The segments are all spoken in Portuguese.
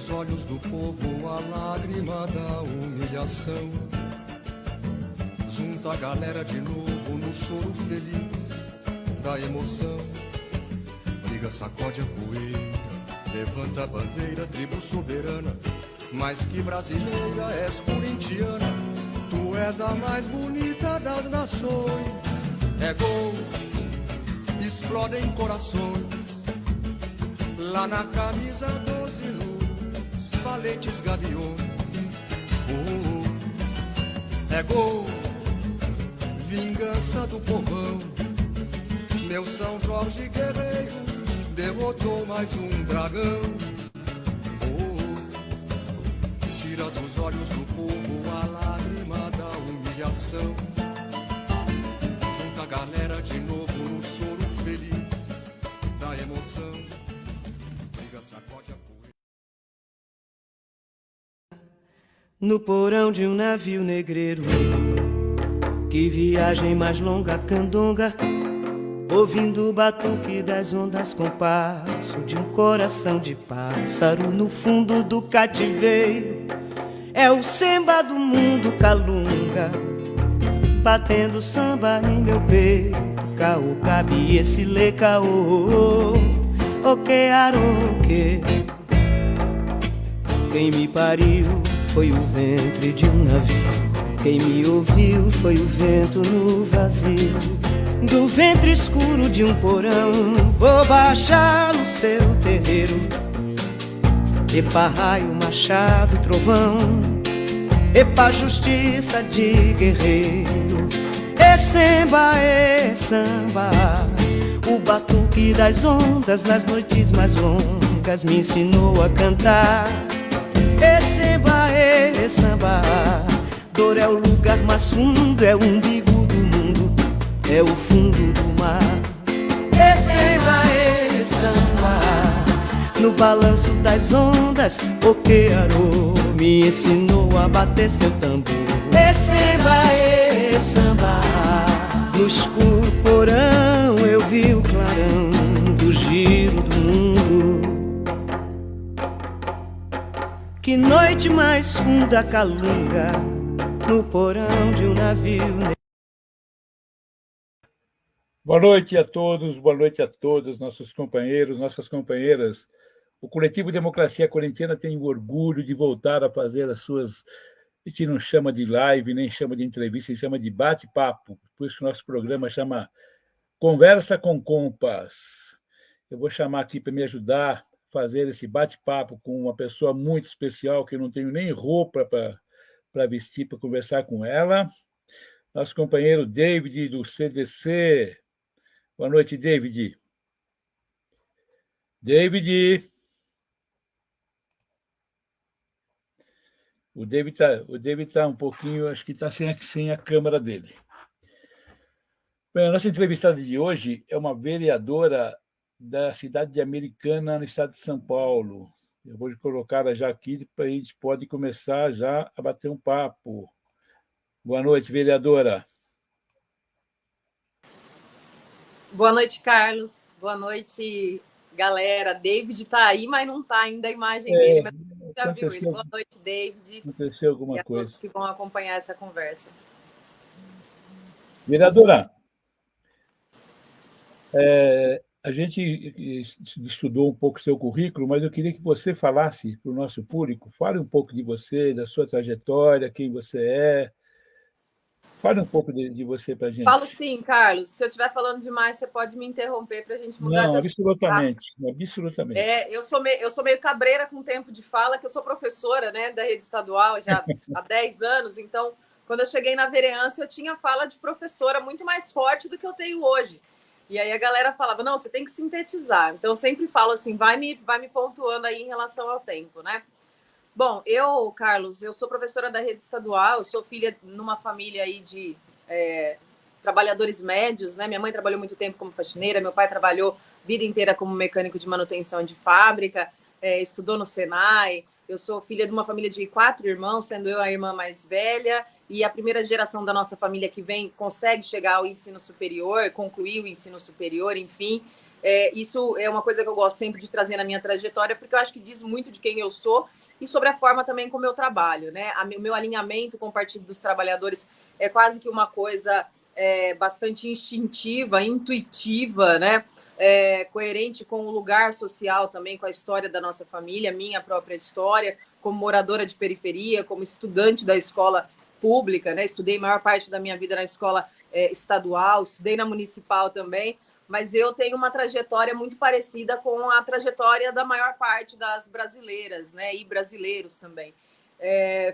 dos olhos do povo a lágrima da humilhação. Junta a galera de novo no choro feliz da emoção. Liga, sacode a poeira, levanta a bandeira, tribo soberana. Mais que brasileira, és corintiana. Tu és a mais bonita das nações. É gol, explodem corações. Lá na camisa 12 luz, valentes gaviões. É gol, vingança do povão. Meu São Jorge guerreiro derrotou mais um dragão. Tira dos olhos do povo a lágrima da humilhação. Junta a galera de novo no choro feliz da emoção. Liga, sacode a poeira. No porão de um navio negreiro, que viagem mais longa, candonga, ouvindo o batuque das ondas com passo de um coração de pássaro no fundo do cativeiro. É o samba do mundo calunga, batendo samba em meu peito. Caô, cabe esse lê, caô, o que aroque. Quem me pariu foi o ventre de um navio. Quem me ouviu foi o vento no vazio. Do ventre escuro de um porão vou baixar no seu terreiro. Epa, raio, machado, trovão. Epa, justiça de guerreiro. É samba, é samba. O batuque das ondas nas noites mais longas me ensinou a cantar. É samba, é samba. Dor é o lugar mais fundo, é o umbigo do mundo, é o fundo do mar. É samba, no balanço das ondas, o que arô me ensinou a bater seu tambor. É samba, no escuro porão eu vi o clarão do giro do mundo. Que noite mais funda calunga, no porão de um navio. Boa noite a todos, nossos companheiros, nossas companheiras. O Coletivo Democracia Corintiana tem o orgulho de voltar a fazer as suas... A gente não chama de live, nem chama de entrevista, a gente chama de bate-papo. Por isso que o nosso programa chama Conversa com Compas. Eu vou chamar aqui para me ajudar a fazer esse bate-papo com uma pessoa muito especial, que eu não tenho nem roupa para vestir, para conversar com ela. Nosso companheiro David, do CDC. Boa noite, David. David. O David tá um pouquinho, acho que está sem a câmera dele. Bem, a nossa entrevistada de hoje é uma vereadora da cidade de Americana, no estado de São Paulo. Eu vou colocá-la já aqui, para a gente pode começar já a bater um papo. Boa noite, vereadora. Boa noite, Carlos. Boa noite, galera. David está aí, mas não está ainda a imagem dele. Mas já viu ele. Boa noite, David. Aconteceu alguma e coisa. Todos que vão acompanhar essa conversa. Vereadora, a gente estudou um pouco o seu currículo, mas eu queria que você falasse para o nosso público, fale um pouco de você, da sua trajetória, quem você é. Fale um pouco de você para a gente. Falo sim, Carlos. Se eu estiver falando demais, você pode me interromper para a gente mudar de assunto. Absolutamente. Eu sou meio cabreira com o tempo de fala, que eu sou professora, né, da rede estadual já há 10 anos, então, quando eu cheguei na vereança, eu tinha fala de professora muito mais forte do que eu tenho hoje. E aí a galera falava, não, você tem que sintetizar. Então, eu sempre falo assim, vai me pontuando aí em relação ao tempo, né? Bom, Carlos, eu sou professora da rede estadual, eu sou filha numa família aí de trabalhadores médios, né? Minha mãe trabalhou muito tempo como faxineira, meu pai trabalhou a vida inteira como mecânico de manutenção de fábrica, estudou no Senai. Eu sou filha de uma família de 4 irmãos, sendo eu a irmã mais velha, e a primeira geração da nossa família que consegue chegar ao ensino superior, concluir o ensino superior, enfim. Isso é uma coisa que eu gosto sempre de trazer na minha trajetória, porque eu acho que diz muito de quem eu sou e sobre a forma também como eu trabalho, né? O meu alinhamento com o Partido dos Trabalhadores é quase que uma coisa bastante instintiva, intuitiva, né? Coerente com o lugar social também, com a história da nossa família, minha própria história, como moradora de periferia, como estudante da escola pública, né? Estudei a maior parte da minha vida na escola estadual, estudei na municipal também, mas eu tenho uma trajetória muito parecida com a trajetória da maior parte das brasileiras, né? E brasileiros também.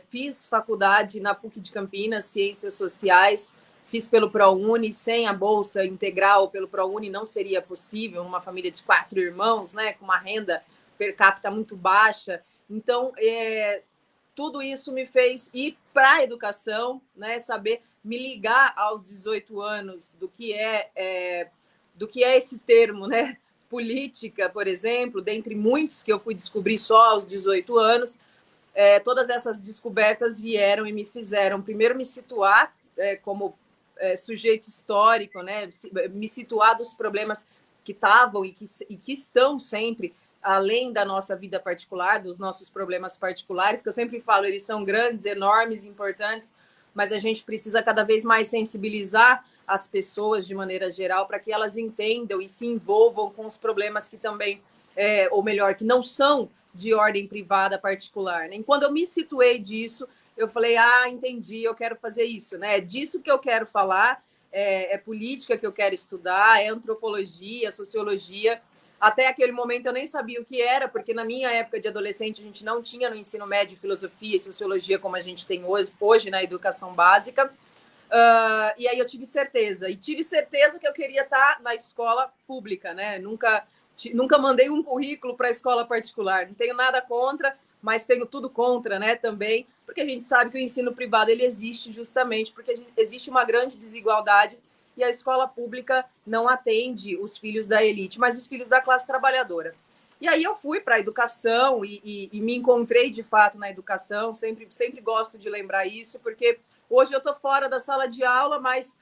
Fiz faculdade na PUC de Campinas, Ciências Sociais, fiz pelo ProUni, sem a bolsa integral pelo ProUni não seria possível, uma família de 4 irmãos, né, com uma renda per capita muito baixa. Então, tudo isso me fez ir para a educação, né, saber me ligar aos 18 anos do que é esse termo, né, política, por exemplo, dentre muitos que eu fui descobrir só aos 18 anos. Todas essas descobertas vieram e me fizeram, primeiro, me situar como sujeito histórico, né? Me situar dos problemas que estavam e que estão sempre além da nossa vida particular, dos nossos problemas particulares, que eu sempre falo, eles são grandes, enormes, importantes, mas a gente precisa cada vez mais sensibilizar as pessoas de maneira geral para que elas entendam e se envolvam com os problemas que também, ou melhor, que não são de ordem privada particular, né? E quando eu me situei disso, eu falei, entendi, eu quero fazer isso, né? É disso que eu quero falar, é política que eu quero estudar, é antropologia, sociologia. Até aquele momento eu nem sabia o que era, porque na minha época de adolescente a gente não tinha no ensino médio filosofia e sociologia como a gente tem hoje na educação básica. E aí eu tive certeza que eu queria estar na escola pública, né? Nunca mandei um currículo para a escola particular, não tenho nada contra, mas tenho tudo contra, né, também, porque a gente sabe que o ensino privado ele existe justamente porque existe uma grande desigualdade e a escola pública não atende os filhos da elite, mas os filhos da classe trabalhadora. E aí eu fui para a educação e me encontrei, de fato, na educação, sempre gosto de lembrar isso, porque hoje eu estou fora da sala de aula, mas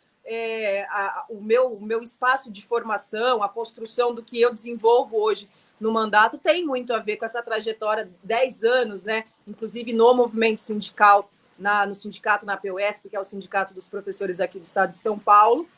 o meu espaço de formação, a construção do que eu desenvolvo hoje no mandato tem muito a ver com essa trajetória, 10 anos, né? Inclusive no movimento sindical, no sindicato na PUESP, que é o sindicato dos professores aqui do estado de São Paulo,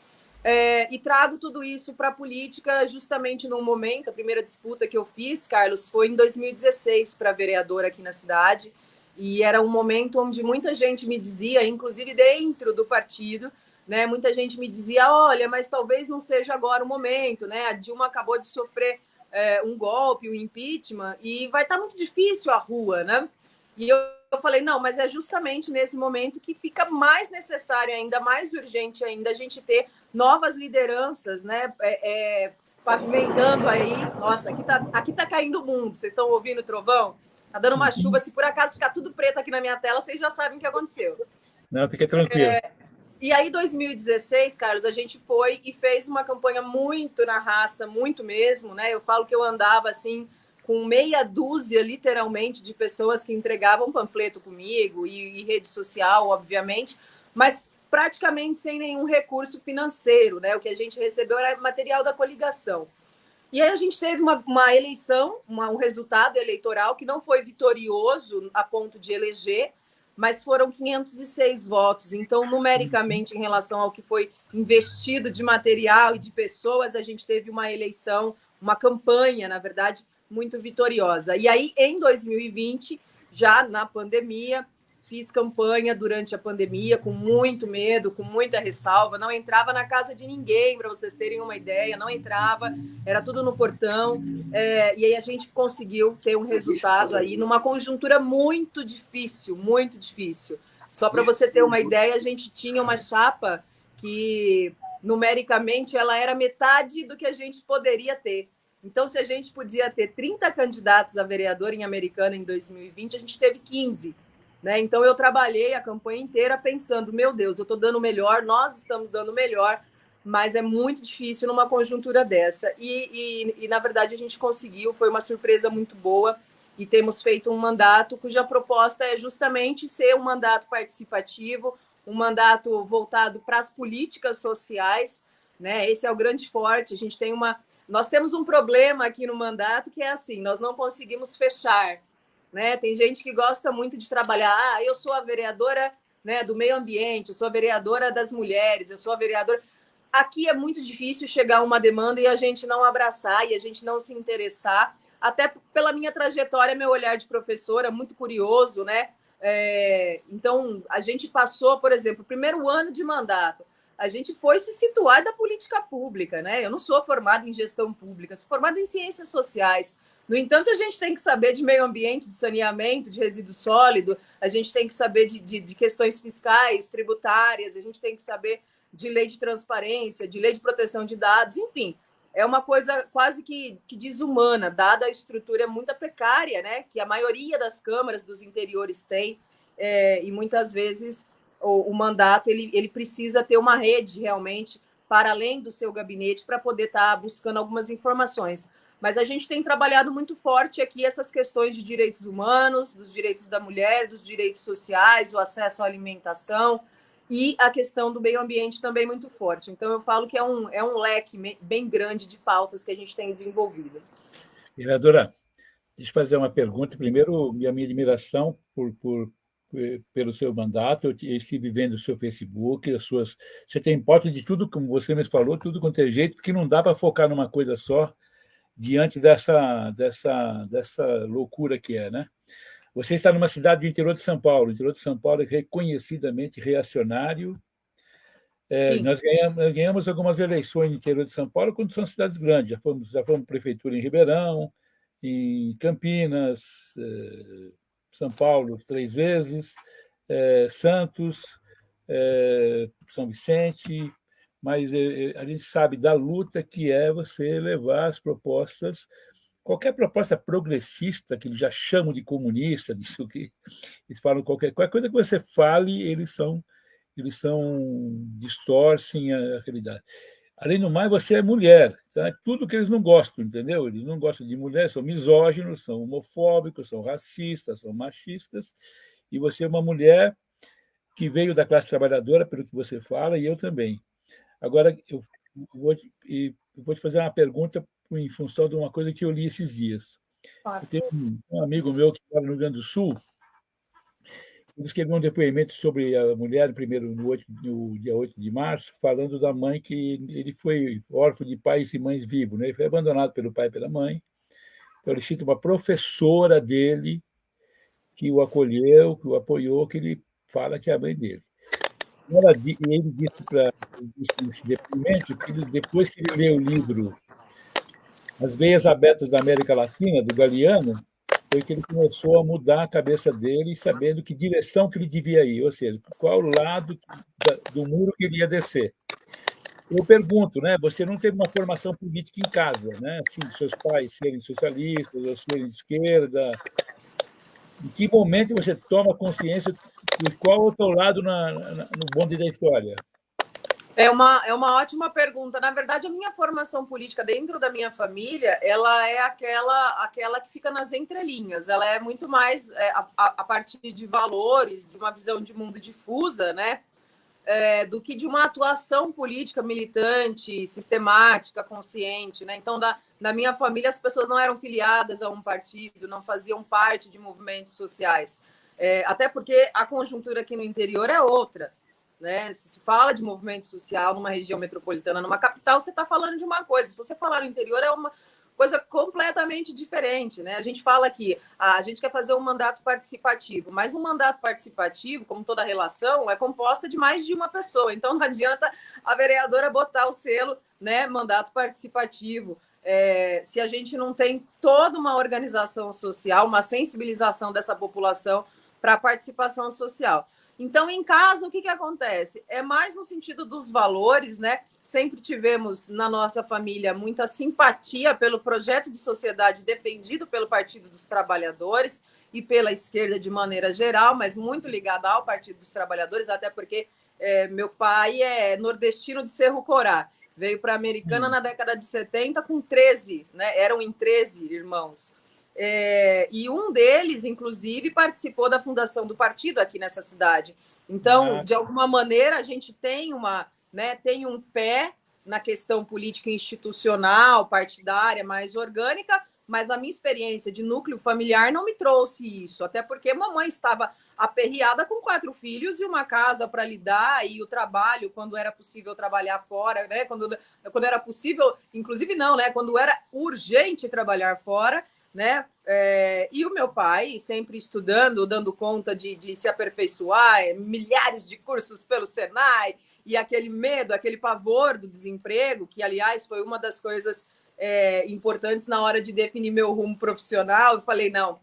e trago tudo isso para a política justamente num momento, a primeira disputa que eu fiz, Carlos, foi em 2016 para vereadora aqui na cidade, e era um momento onde muita gente me dizia, inclusive dentro do partido, né, muita gente me dizia, olha, mas talvez não seja agora o momento, né? A Dilma acabou de sofrer um golpe, um impeachment, e vai estar muito difícil a rua, né? E eu falei, não, mas é justamente nesse momento que fica mais necessário ainda, mais urgente ainda, a gente ter novas lideranças, né? Pavimentando aí. Nossa, aqui tá caindo o mundo. Vocês estão ouvindo o trovão? Tá dando uma chuva. Se por acaso ficar tudo preto aqui na minha tela, vocês já sabem o que aconteceu. Não, fica tranquilo. E aí, em 2016, Carlos, a gente foi e fez uma campanha muito na raça, muito mesmo, né? Eu falo que eu andava assim com meia dúzia, literalmente, de pessoas que entregavam panfleto comigo e rede social, obviamente, mas praticamente sem nenhum recurso financeiro, né? O que a gente recebeu era material da coligação. E aí a gente teve uma eleição, um resultado eleitoral que não foi vitorioso a ponto de eleger, mas foram 506 votos. Então, numericamente, em relação ao que foi investido de material e de pessoas, a gente teve uma eleição, uma campanha, na verdade, muito vitoriosa. E aí, em 2020, já na pandemia, fiz campanha durante a pandemia com muito medo, com muita ressalva, não entrava na casa de ninguém, para vocês terem uma ideia, não entrava, era tudo no portão, e aí a gente conseguiu ter um resultado aí numa conjuntura muito difícil, muito difícil. Só para você ter uma ideia, a gente tinha uma chapa que, numericamente, ela era metade do que a gente poderia ter. Então, se a gente podia ter 30 candidatos a vereador em Americana em 2020, a gente teve 15. Né? Então, eu trabalhei a campanha inteira pensando, meu Deus, eu estou dando o melhor, nós estamos dando o melhor, mas é muito difícil numa conjuntura dessa. E, na verdade, a gente conseguiu, foi uma surpresa muito boa, e temos feito um mandato cuja proposta é justamente ser um mandato participativo, um mandato voltado para as políticas sociais, né? Esse é o grande forte. A gente tem uma nós temos um problema aqui no mandato que é assim, nós não conseguimos fechar, né? Tem gente que gosta muito de trabalhar, eu sou a vereadora, né, do meio ambiente, eu sou a vereadora das mulheres, eu sou a vereadora... Aqui é muito difícil chegar a uma demanda e a gente não abraçar e a gente não se interessar, até pela minha trajetória, meu olhar de professora, muito curioso, né? Então, a gente passou, por exemplo, o primeiro ano de mandato, a gente foi se situar da política pública, né? Eu não sou formada em gestão pública, sou formada em ciências sociais. No entanto, a gente tem que saber de meio ambiente, de saneamento, de resíduo sólido, a gente tem que saber de questões fiscais, tributárias, a gente tem que saber de lei de transparência, de lei de proteção de dados, enfim. É uma coisa quase que desumana, dada a estrutura muito precária, né, que a maioria das câmaras dos interiores tem, e muitas vezes o mandato ele precisa ter uma rede realmente para além do seu gabinete para poder estar buscando algumas informações. Mas a gente tem trabalhado muito forte aqui essas questões de direitos humanos, dos direitos da mulher, dos direitos sociais, o acesso à alimentação, e a questão do meio ambiente também muito forte. Então, eu falo que é um leque bem grande de pautas que a gente tem desenvolvido. Vereadora, deixa eu fazer uma pergunta. Primeiro, minha admiração pelo seu mandato. Eu estive vendo o seu Facebook, você tem pauta de tudo, como você mesmo falou, tudo quanto é jeito, porque não dá para focar numa coisa só diante dessa loucura que é, né? Você está numa cidade do interior de São Paulo. O interior de São Paulo é reconhecidamente reacionário. Nós ganhamos algumas eleições no interior de São Paulo quando são cidades grandes. Já fomos prefeitura em Ribeirão, em Campinas, São Paulo 3 vezes, Santos, São Vicente, mas a gente sabe da luta que é você levar as propostas, qualquer proposta progressista, que eles já chamam de comunista, disso que eles falam qualquer coisa que você fale, eles distorcem a realidade. Além do mais, você é mulher, então é tudo que eles não gostam, entendeu? Eles não gostam de mulher, são misóginos, são homofóbicos, são racistas, são machistas, e você é uma mulher que veio da classe trabalhadora, pelo que você fala, e eu também. Agora, eu vou te fazer uma pergunta em função de uma coisa que eu li esses dias. Eu tenho um amigo meu que mora no Rio Grande do Sul, ele escreveu um depoimento sobre a mulher no dia 8 de março, falando da mãe que ele foi órfão de pais e mães vivos, né? Ele foi abandonado pelo pai e pela mãe. Então, ele cita uma professora dele que o acolheu, que o apoiou, que ele fala que é a mãe dele. Ele disse nesse depoimento que depois que ele leu o livro As Veias Abertas da América Latina, do Galeano, foi que ele começou a mudar a cabeça dele, sabendo que direção que ele devia ir, ou seja, qual lado do muro que ele ia descer. Eu pergunto, né? Você não teve uma formação política em casa, né? Assim, seus pais serem socialistas ou serem de esquerda. Em que momento você toma consciência de qual é o teu lado no bonde da história? É uma ótima pergunta. Na verdade, a minha formação política dentro da minha família, ela é aquela que fica nas entrelinhas. Ela é muito mais a partir de valores, de uma visão de mundo difusa, né? Do que de uma atuação política militante, sistemática, consciente, né? Então, na minha família, as pessoas não eram filiadas a um partido, não faziam parte de movimentos sociais. Até porque a conjuntura aqui no interior é outra. Né? Se fala de movimento social numa região metropolitana, numa capital, você está falando de uma coisa. Se você falar no interior, é uma coisa completamente diferente. Né? A gente fala que a gente quer fazer um mandato participativo, mas um mandato participativo, como toda relação, é composta de mais de uma pessoa. Então, não adianta a vereadora botar o selo, né, mandato participativo, se a gente não tem toda uma organização social, uma sensibilização dessa população para a participação social. Então, em casa, o que acontece? É mais no sentido dos valores, né? Sempre tivemos na nossa família muita simpatia pelo projeto de sociedade defendido pelo Partido dos Trabalhadores e pela esquerda de maneira geral, mas muito ligado ao Partido dos Trabalhadores, até porque meu pai é nordestino de Cerro Corá. Veio para a Americana na década de 70 com 13, né? Eram em 13 irmãos. E um deles, inclusive, participou da fundação do partido aqui nessa cidade. Então, de alguma maneira, a gente tem tem um pé na questão política institucional, partidária, mais orgânica, mas a minha experiência de núcleo familiar não me trouxe isso, até porque mamãe estava aperreada com 4 filhos e uma casa para lidar, e o trabalho, quando era possível trabalhar fora, né? Quando era possível, inclusive não, né? Quando era urgente trabalhar fora, né? E o meu pai sempre estudando, dando conta de se aperfeiçoar, milhares de cursos pelo Senai, e aquele medo, aquele pavor do desemprego, que, aliás, foi uma das coisas importantes na hora de definir meu rumo profissional. Eu falei, não,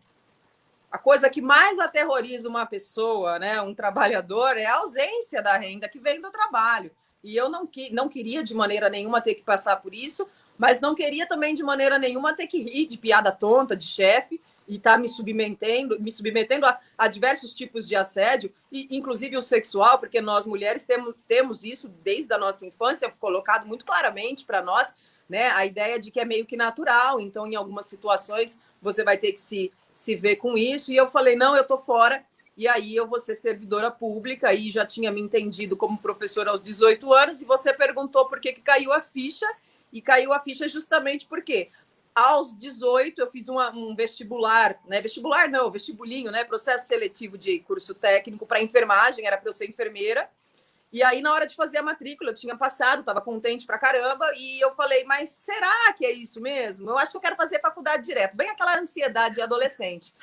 a coisa que mais aterroriza uma pessoa, né, um trabalhador, é a ausência da renda que vem do trabalho. E eu não queria de maneira nenhuma ter que passar por isso, mas não queria também de maneira nenhuma ter que rir de piada tonta de chefe e estar me submetendo a diversos tipos de assédio, e inclusive o sexual, porque nós mulheres temos isso desde a nossa infância colocado muito claramente para nós, né, a ideia de que é meio que natural. Então, em algumas situações, você vai ter que se ver com isso, e eu falei, não, eu tô fora, e aí eu vou ser servidora pública, e já tinha me entendido como professora aos 18 anos, e você perguntou por que caiu a ficha, e caiu a ficha justamente porque aos 18 eu fiz um vestibular, né? Vestibular não, vestibulinho, né? Processo seletivo de curso técnico para enfermagem, era para eu ser enfermeira. E aí, na hora de fazer a matrícula, eu tinha passado, estava contente pra caramba, e eu falei, mas será que é isso mesmo? Eu acho que eu quero fazer faculdade direto, bem aquela ansiedade de adolescente.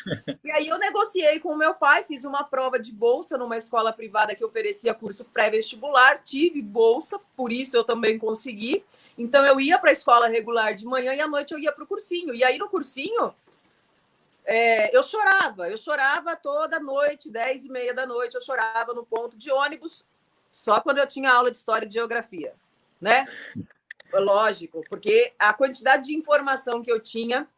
E aí eu negociei com o meu pai, fiz uma prova de bolsa numa escola privada que oferecia curso pré-vestibular, tive bolsa, por isso eu também consegui. Então eu ia para a escola regular de manhã e à noite eu ia para o cursinho. E aí no cursinho eu chorava toda noite, 10h30 da noite, eu chorava no ponto de ônibus, só quando eu tinha aula de história e de geografia, né? Lógico, porque a quantidade de informação que eu tinha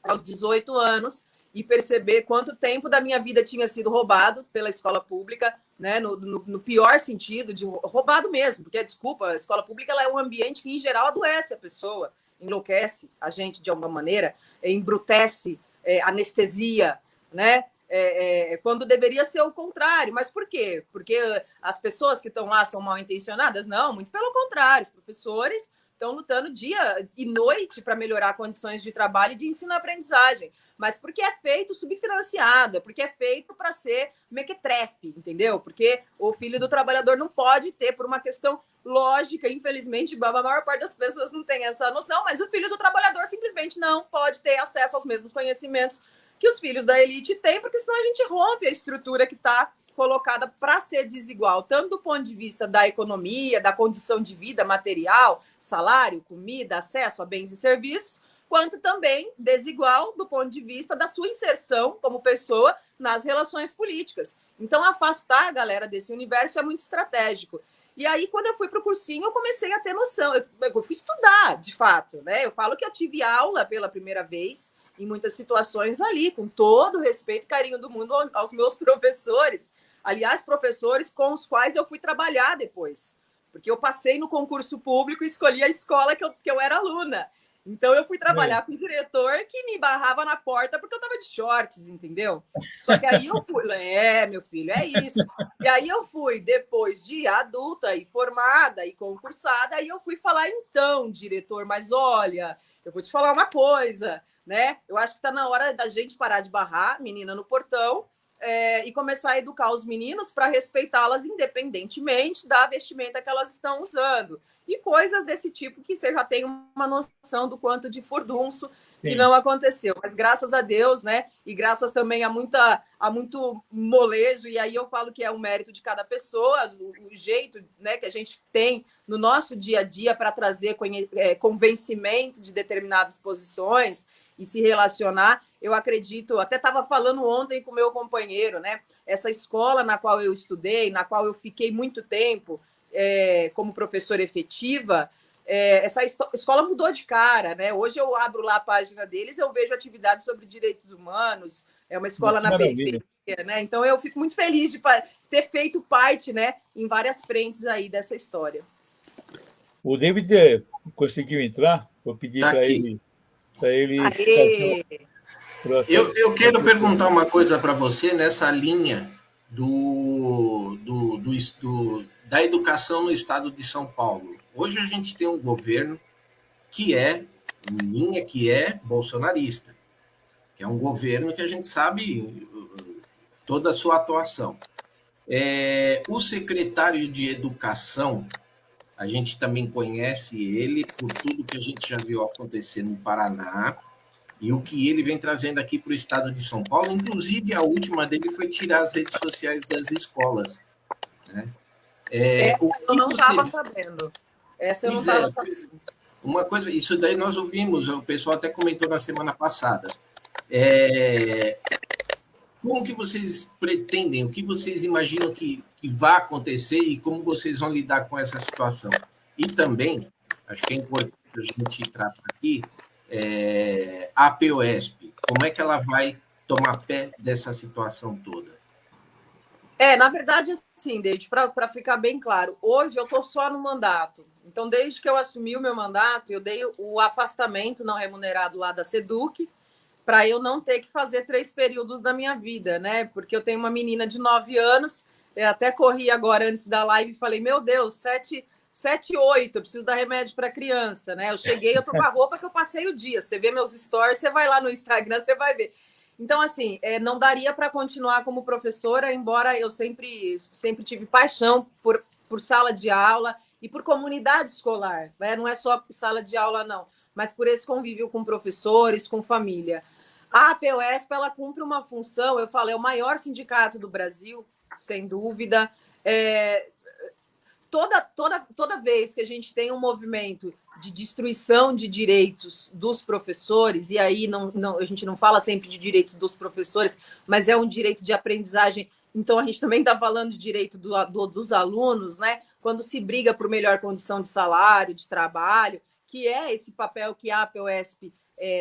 aos 18 anos e perceber quanto tempo da minha vida tinha sido roubado pela escola pública, né? No pior sentido, de roubado mesmo, porque, desculpa, a escola pública ela é um ambiente que, em geral, adoece a pessoa, enlouquece a gente de alguma maneira, embrutece, anestesia, né? Quando deveria ser o contrário. Mas por quê? Porque as pessoas que estão lá são mal intencionadas? Não, muito pelo contrário. Os professores estão lutando dia e noite para melhorar condições de trabalho e de ensino-aprendizagem. Mas porque é feito subfinanciado, porque é feito para ser mequetrefe, entendeu? Porque o filho do trabalhador não pode ter, por uma questão lógica, infelizmente, a maior parte das pessoas não tem essa noção, mas o filho do trabalhador simplesmente não pode ter acesso aos mesmos conhecimentos que os filhos da elite têm, porque senão a gente rompe a estrutura que está colocada para ser desigual, tanto do ponto de vista da economia, da condição de vida material, salário, comida, acesso a bens e serviços, quanto também desigual do ponto de vista da sua inserção como pessoa nas relações políticas. Então, afastar a galera desse universo é muito estratégico. E aí, quando eu fui para o cursinho, eu comecei a ter noção. Eu fui estudar, de fato, né? Eu falo que eu tive aula pela primeira vez, em muitas situações ali, com todo o respeito e carinho do mundo aos meus professores. Aliás, professores com os quais eu fui trabalhar depois. Porque eu passei no concurso público e escolhi a escola que eu era aluna. Então, eu fui trabalhar com um diretor que me barrava na porta porque eu estava de shorts, entendeu? Só que aí eu fui... meu filho, é isso. E aí eu fui, depois de adulta e formada e concursada, aí eu fui falar, então, diretor, mas olha, eu vou te falar uma coisa, né? Eu acho que está na hora da gente parar de barrar menina no portão e começar a educar os meninos para respeitá-las independentemente da vestimenta que elas estão usando. E coisas desse tipo que você já tem uma noção do quanto de furdunço que não aconteceu. Mas graças a Deus, né? E graças também a muito molejo, e aí eu falo que é um mérito de cada pessoa, o jeito, né, que a gente tem no nosso dia a dia para trazer convencimento de determinadas posições e se relacionar. Eu acredito, até estava falando ontem com o meu companheiro, né? Essa escola na qual eu estudei, na qual eu fiquei muito tempo como professora efetiva, essa escola mudou de cara, né? Hoje eu abro lá a página deles, eu vejo atividades sobre direitos humanos, é uma escola na periferia, né? Então eu fico muito feliz de ter feito parte, né, em várias frentes aí dessa história. O David conseguiu entrar? Vou pedir para ele. Eu quero perguntar uma coisa para você nessa linha da educação no estado de São Paulo. Hoje a gente tem um governo que é bolsonarista, que é um governo que a gente sabe toda a sua atuação. O secretário de Educação, a gente também conhece ele por tudo que a gente já viu acontecer no Paraná e o que ele vem trazendo aqui para o estado de São Paulo. Inclusive, a última dele foi tirar as redes sociais das escolas. Né? Eu não estava sabendo. Essa eu não estava sabendo. Uma coisa, isso daí nós ouvimos, o pessoal até comentou na semana passada. Como que vocês pretendem, o que vocês imaginam que vai acontecer e como vocês vão lidar com essa situação? E também, acho que é importante a gente tratar aqui, a APOESP, como é que ela vai tomar pé dessa situação toda? Na verdade, assim, David, para ficar bem claro, hoje eu estou só no mandato. Então, desde que eu assumi o meu mandato, eu dei o afastamento não remunerado lá da SEDUC, para eu não ter que fazer 3 períodos da minha vida, né? Porque eu tenho uma menina de 9 anos, eu até corri agora antes da live e falei, meu Deus, 7, 8, eu preciso dar remédio para criança, né? Eu cheguei, eu tô com a roupa que eu passei o dia. Você vê meus stories, você vai lá no Instagram, você vai ver. Então, assim, não daria para continuar como professora, embora eu sempre tive paixão por sala de aula e por comunidade escolar, né? Não é só sala de aula, não, mas por esse convívio com professores, com família. A APOESP, ela cumpre uma função, eu falo, é o maior sindicato do Brasil, sem dúvida. Toda vez que a gente tem um movimento de destruição de direitos dos professores, e aí a gente não fala sempre de direitos dos professores, mas é um direito de aprendizagem, então a gente também está falando de direito dos alunos, né? Quando se briga por melhor condição de salário, de trabalho, que é esse papel que a APOESP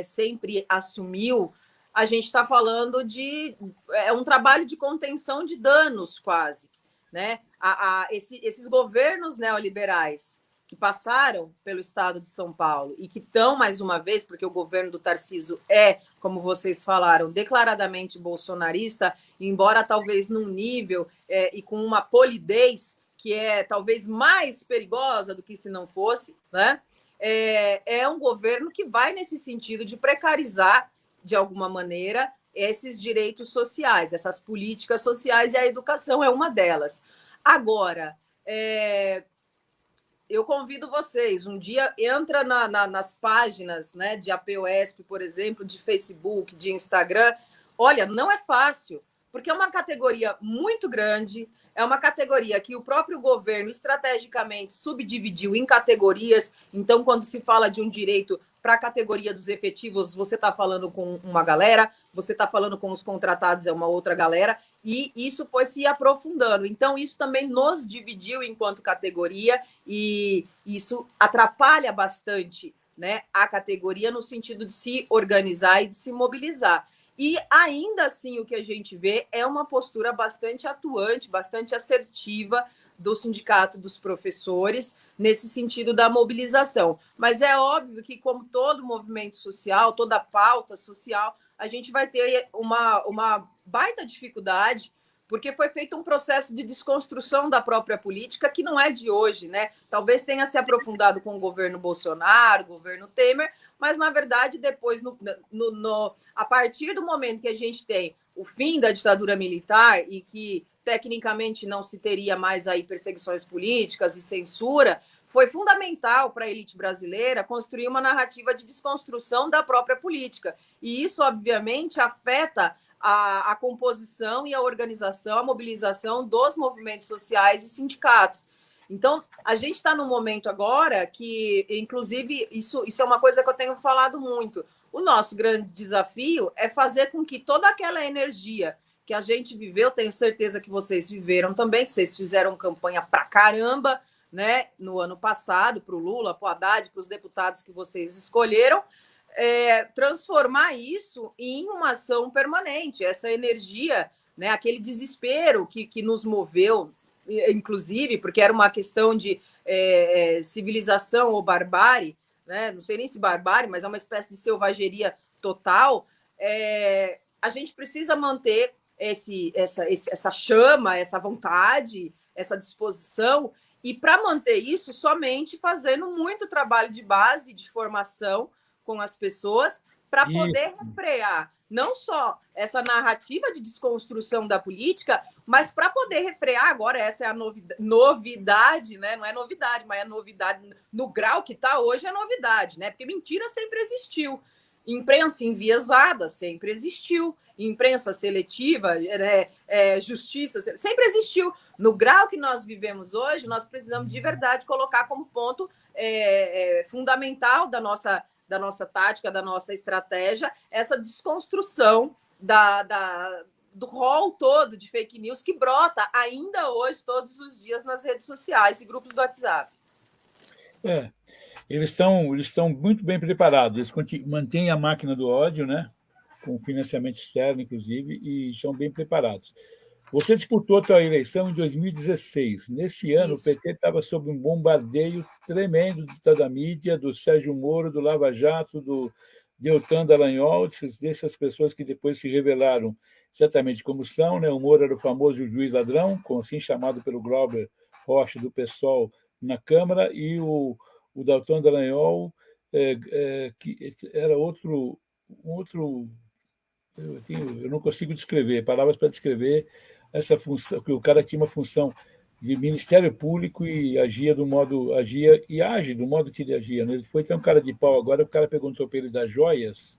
sempre assumiu, a gente está falando de um trabalho de contenção de danos, quase, né? Esses governos neoliberais que passaram pelo estado de São Paulo e que estão, mais uma vez, porque o governo do Tarcísio como vocês falaram, declaradamente bolsonarista, embora talvez num nível e com uma polidez que é talvez mais perigosa do que se não fosse, né? É um governo que vai nesse sentido de precarizar, de alguma maneira, esses direitos sociais, essas políticas sociais, e a educação é uma delas. Agora, eu convido vocês, um dia entra nas páginas, né, de APOESP, por exemplo, de Facebook, de Instagram. Olha, não é fácil, porque é uma categoria muito grande, é uma categoria que o próprio governo estrategicamente subdividiu em categorias. Então, quando se fala de um direito para a categoria dos efetivos, você está falando com uma galera, você está falando com os contratados, é uma outra galera, e isso foi se aprofundando. Então, isso também nos dividiu enquanto categoria, e isso atrapalha bastante, né, a categoria no sentido de se organizar e de se mobilizar. E ainda assim o que a gente vê é uma postura bastante atuante, bastante assertiva do Sindicato dos Professores nesse sentido da mobilização. Mas é óbvio que, como todo movimento social, toda pauta social, a gente vai ter uma baita dificuldade, porque foi feito um processo de desconstrução da própria política que não é de hoje, né? Talvez tenha se aprofundado com o governo Bolsonaro, governo Temer, mas, na verdade, depois, a partir do momento que a gente tem o fim da ditadura militar e que, tecnicamente, não se teria mais aí perseguições políticas e censura, foi fundamental para a elite brasileira construir uma narrativa de desconstrução da própria política. E isso, obviamente, afeta a composição e a organização, a mobilização dos movimentos sociais e sindicatos. Então, a gente está num momento agora que, inclusive, isso é uma coisa que eu tenho falado muito. O nosso grande desafio é fazer com que toda aquela energia que a gente viveu, tenho certeza que vocês viveram também, que vocês fizeram campanha pra caramba, né, no ano passado, para o Lula, para o Haddad, para os deputados que vocês escolheram, transformar isso em uma ação permanente, essa energia, né, aquele desespero que nos moveu, inclusive, porque era uma questão de civilização ou barbárie, né? Não sei nem se barbárie, mas é uma espécie de selvageria total. A gente precisa manter essa chama, essa vontade, essa disposição, E para manter isso, somente fazendo muito trabalho de base, de formação com as pessoas, para poder refrear não só essa narrativa de desconstrução da política, mas para poder refrear, agora essa é a novidade, né? Não é novidade, mas é novidade no grau que está hoje, é novidade, né? Porque mentira sempre existiu. Imprensa enviesada sempre existiu. Imprensa seletiva, justiça, sempre existiu. No grau que nós vivemos hoje, nós precisamos de verdade colocar como ponto fundamental da nossa tática, da nossa estratégia, essa desconstrução do rol todo de fake news que brota ainda hoje, todos os dias, nas redes sociais e grupos do WhatsApp. Eles estão muito bem preparados, eles mantêm a máquina do ódio, né? Com financiamento externo, inclusive, e estão bem preparados. Você disputou a sua eleição em 2016. Nesse ano, o PT estava sob um bombardeio tremendo da mídia, do Sérgio Moro, do Lava Jato, do Deltan Dallagnol, dessas pessoas que depois se revelaram certamente como são. Né? O Moro era o famoso juiz ladrão, assim chamado pelo Glauber Rocha, do PSOL, na Câmara, e o Deltan Dallagnol, que era outro eu não consigo descrever, palavras para descrever essa função, que o cara tinha uma função de Ministério Público e age do modo que ele agia. Né? Ele foi ter um cara de pau agora, o cara perguntou para ele das joias,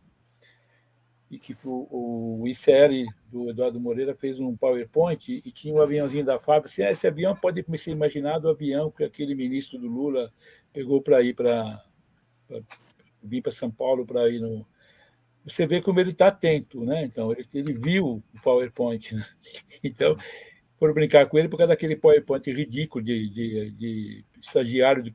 e que o ICL do Eduardo Moreira fez um PowerPoint e tinha um aviãozinho da fábrica. Assim, esse avião pode ser imaginado o avião que aquele ministro do Lula pegou para ir vir para São Paulo para ir no... Você vê como ele está atento, né? Então, ele viu o PowerPoint. Né? Então, foram brincar com ele por causa daquele PowerPoint ridículo de estagiário de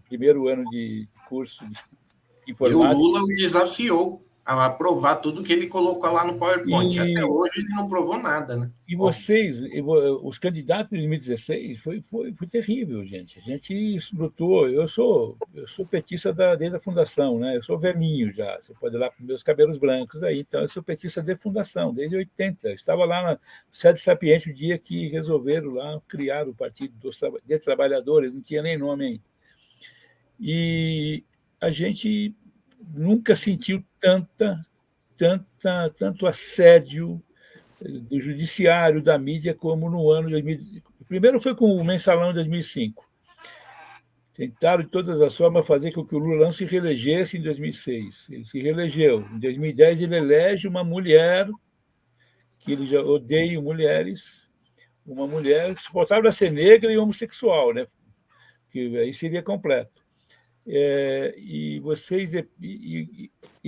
primeiro ano de curso de informática. E o Lula o desafiou a aprovar tudo que ele colocou lá no PowerPoint. Até hoje ele não provou nada, né? E vocês, os candidatos de 2016, foi terrível, gente. A gente lutou. Eu sou petista desde a fundação, né? Eu sou velhinho já. Você pode ir lá com meus cabelos brancos aí. Então, eu sou petista de fundação, desde 80. Eu estava lá na Sede Sapiente, o dia que resolveram lá criar o Partido dos Trabalhadores, não tinha nem nome ainda. E a gente nunca sentiu tanto assédio do judiciário, da mídia, como no ano de 2000. Primeiro foi com o Mensalão de 2005. Tentaram, de todas as formas, fazer com que o Lula não se reelegesse em 2006. Ele se reelegeu. Em 2010, ele elege uma mulher, que ele já odeia mulheres, uma mulher que suportava ser negra e homossexual, né? Que aí seria completo. E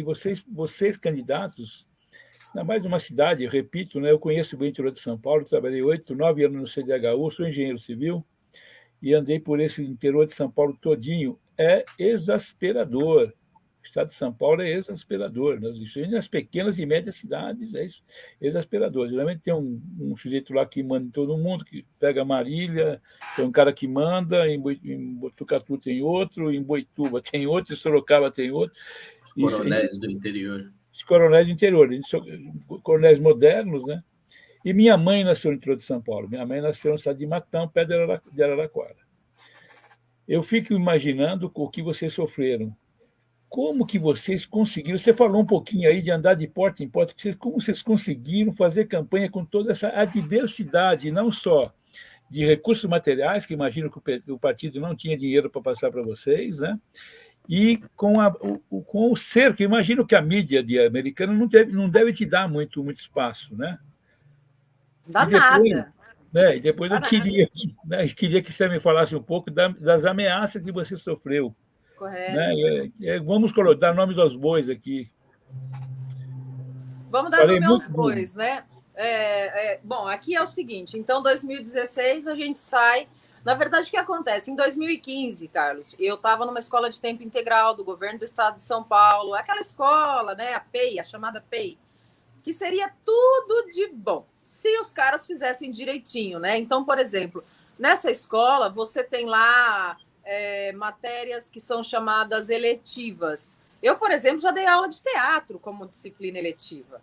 vocês candidatos, ainda mais uma cidade, eu repito, né, eu conheço bem o interior de São Paulo, trabalhei 8, 9 anos no CDHU, sou engenheiro civil, e andei por esse interior de São Paulo todinho. É exasperador. O estado de São Paulo é exasperador. Nas pequenas e médias cidades é exasperador. Geralmente tem um sujeito lá que manda em todo mundo, que pega Marília, tem um cara que manda, em Botucatu tem outro, em Boituva tem outro, em Sorocaba tem outro. Coronéis do interior. Os coronéis do interior, coronéis modernos, né? E minha mãe nasceu no interior de São Paulo. Minha mãe nasceu no estado de Matão, pé de Araraquara. Eu fico imaginando o que vocês sofreram. Como que vocês conseguiram? Você falou um pouquinho aí de andar de porta em porta. Como vocês conseguiram fazer campanha com toda essa adversidade, não só de recursos materiais, que imagino que o partido não tinha dinheiro para passar para vocês, né? E com o cerco. Imagino que a mídia americana não deve te dar muito espaço, né? Dá nada. E depois eu queria que você me falasse um pouco das ameaças que você sofreu. Correto. Né? Vamos dar nomes aos bois aqui. Vamos dar nome aos bois, né? Bom, aqui é o seguinte, então, 2016 a gente sai... Na verdade, o que acontece? Em 2015, Carlos, eu estava numa escola de tempo integral do governo do estado de São Paulo, aquela escola, né, a PEI, a chamada PEI, que seria tudo de bom, se os caras fizessem direitinho, né? Então, por exemplo, nessa escola, você tem lá matérias que são chamadas eletivas. Eu, por exemplo, já dei aula de teatro como disciplina eletiva.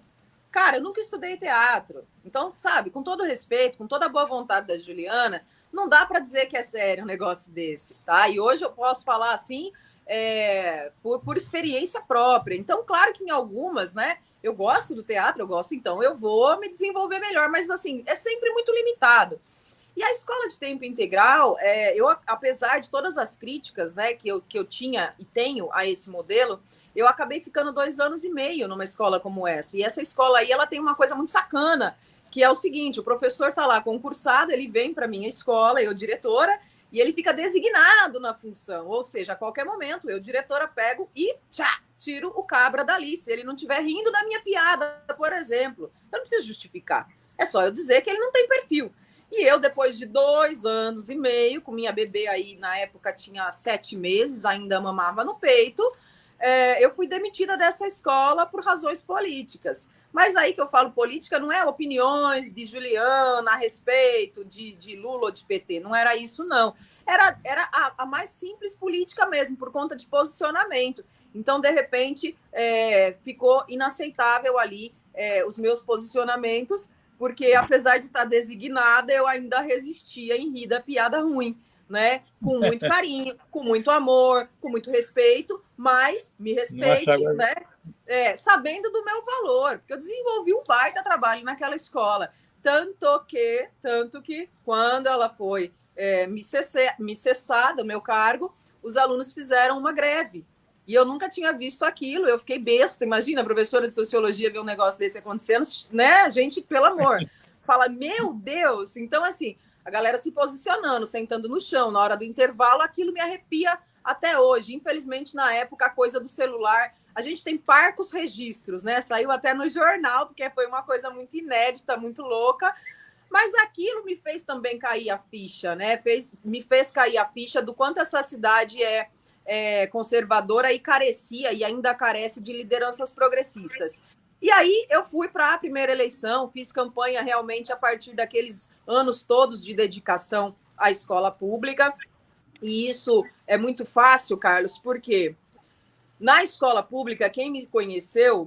Cara, eu nunca estudei teatro. Então, sabe, com todo respeito, com toda a boa vontade da Juliana, não dá para dizer que é sério um negócio desse, tá? E hoje eu posso falar assim, por experiência própria. Então, claro que em algumas, né? Eu gosto do teatro, então eu vou me desenvolver melhor, mas assim, é sempre muito limitado. E a escola de tempo integral, apesar de todas as críticas, né, que eu tinha e tenho a esse modelo, eu acabei ficando 2 anos e meio numa escola como essa. E essa escola aí, ela tem uma coisa muito sacana, que é o seguinte: o professor está lá concursado, ele vem para a minha escola, eu diretora, e ele fica designado na função. Ou seja, a qualquer momento, eu, diretora, pego e tiro o cabra dali. Se ele não estiver rindo da minha piada, por exemplo, eu não preciso justificar. É só eu dizer que ele não tem perfil. E eu, depois de 2 anos e meio, com minha bebê aí, na época tinha 7 meses, ainda mamava no peito, eu fui demitida dessa escola por razões políticas. Mas aí que eu falo política não é opiniões de Juliana a respeito de Lula ou de PT, não era isso, não. Era a mais simples política mesmo, por conta de posicionamento. Então, de repente, ficou inaceitável ali os meus posicionamentos, porque apesar de estar designada, eu ainda resistia em rir da piada ruim, né? Com muito carinho, com muito amor, com muito respeito, mas me respeite, né? Sabendo do meu valor, porque eu desenvolvi um baita trabalho naquela escola. Tanto que quando ela foi me cessar do meu cargo, os alunos fizeram uma greve. E eu nunca tinha visto aquilo, eu fiquei besta. Imagina, a professora de sociologia ver um negócio desse acontecendo, né? Gente, pelo amor, fala, meu Deus! Então, assim, a galera se posicionando, sentando no chão, na hora do intervalo, aquilo me arrepia até hoje. Infelizmente, na época, a coisa do celular, a gente tem parcos registros, né? Saiu até no jornal, porque foi uma coisa muito inédita, muito louca. Mas aquilo me fez também cair a ficha, né? Me fez cair a ficha do quanto essa cidade é conservadora e carecia, e ainda carece, de lideranças progressistas. E aí eu fui para a primeira eleição, fiz campanha realmente a partir daqueles anos todos de dedicação à escola pública. E isso é muito fácil, Carlos, porque na escola pública, quem me conheceu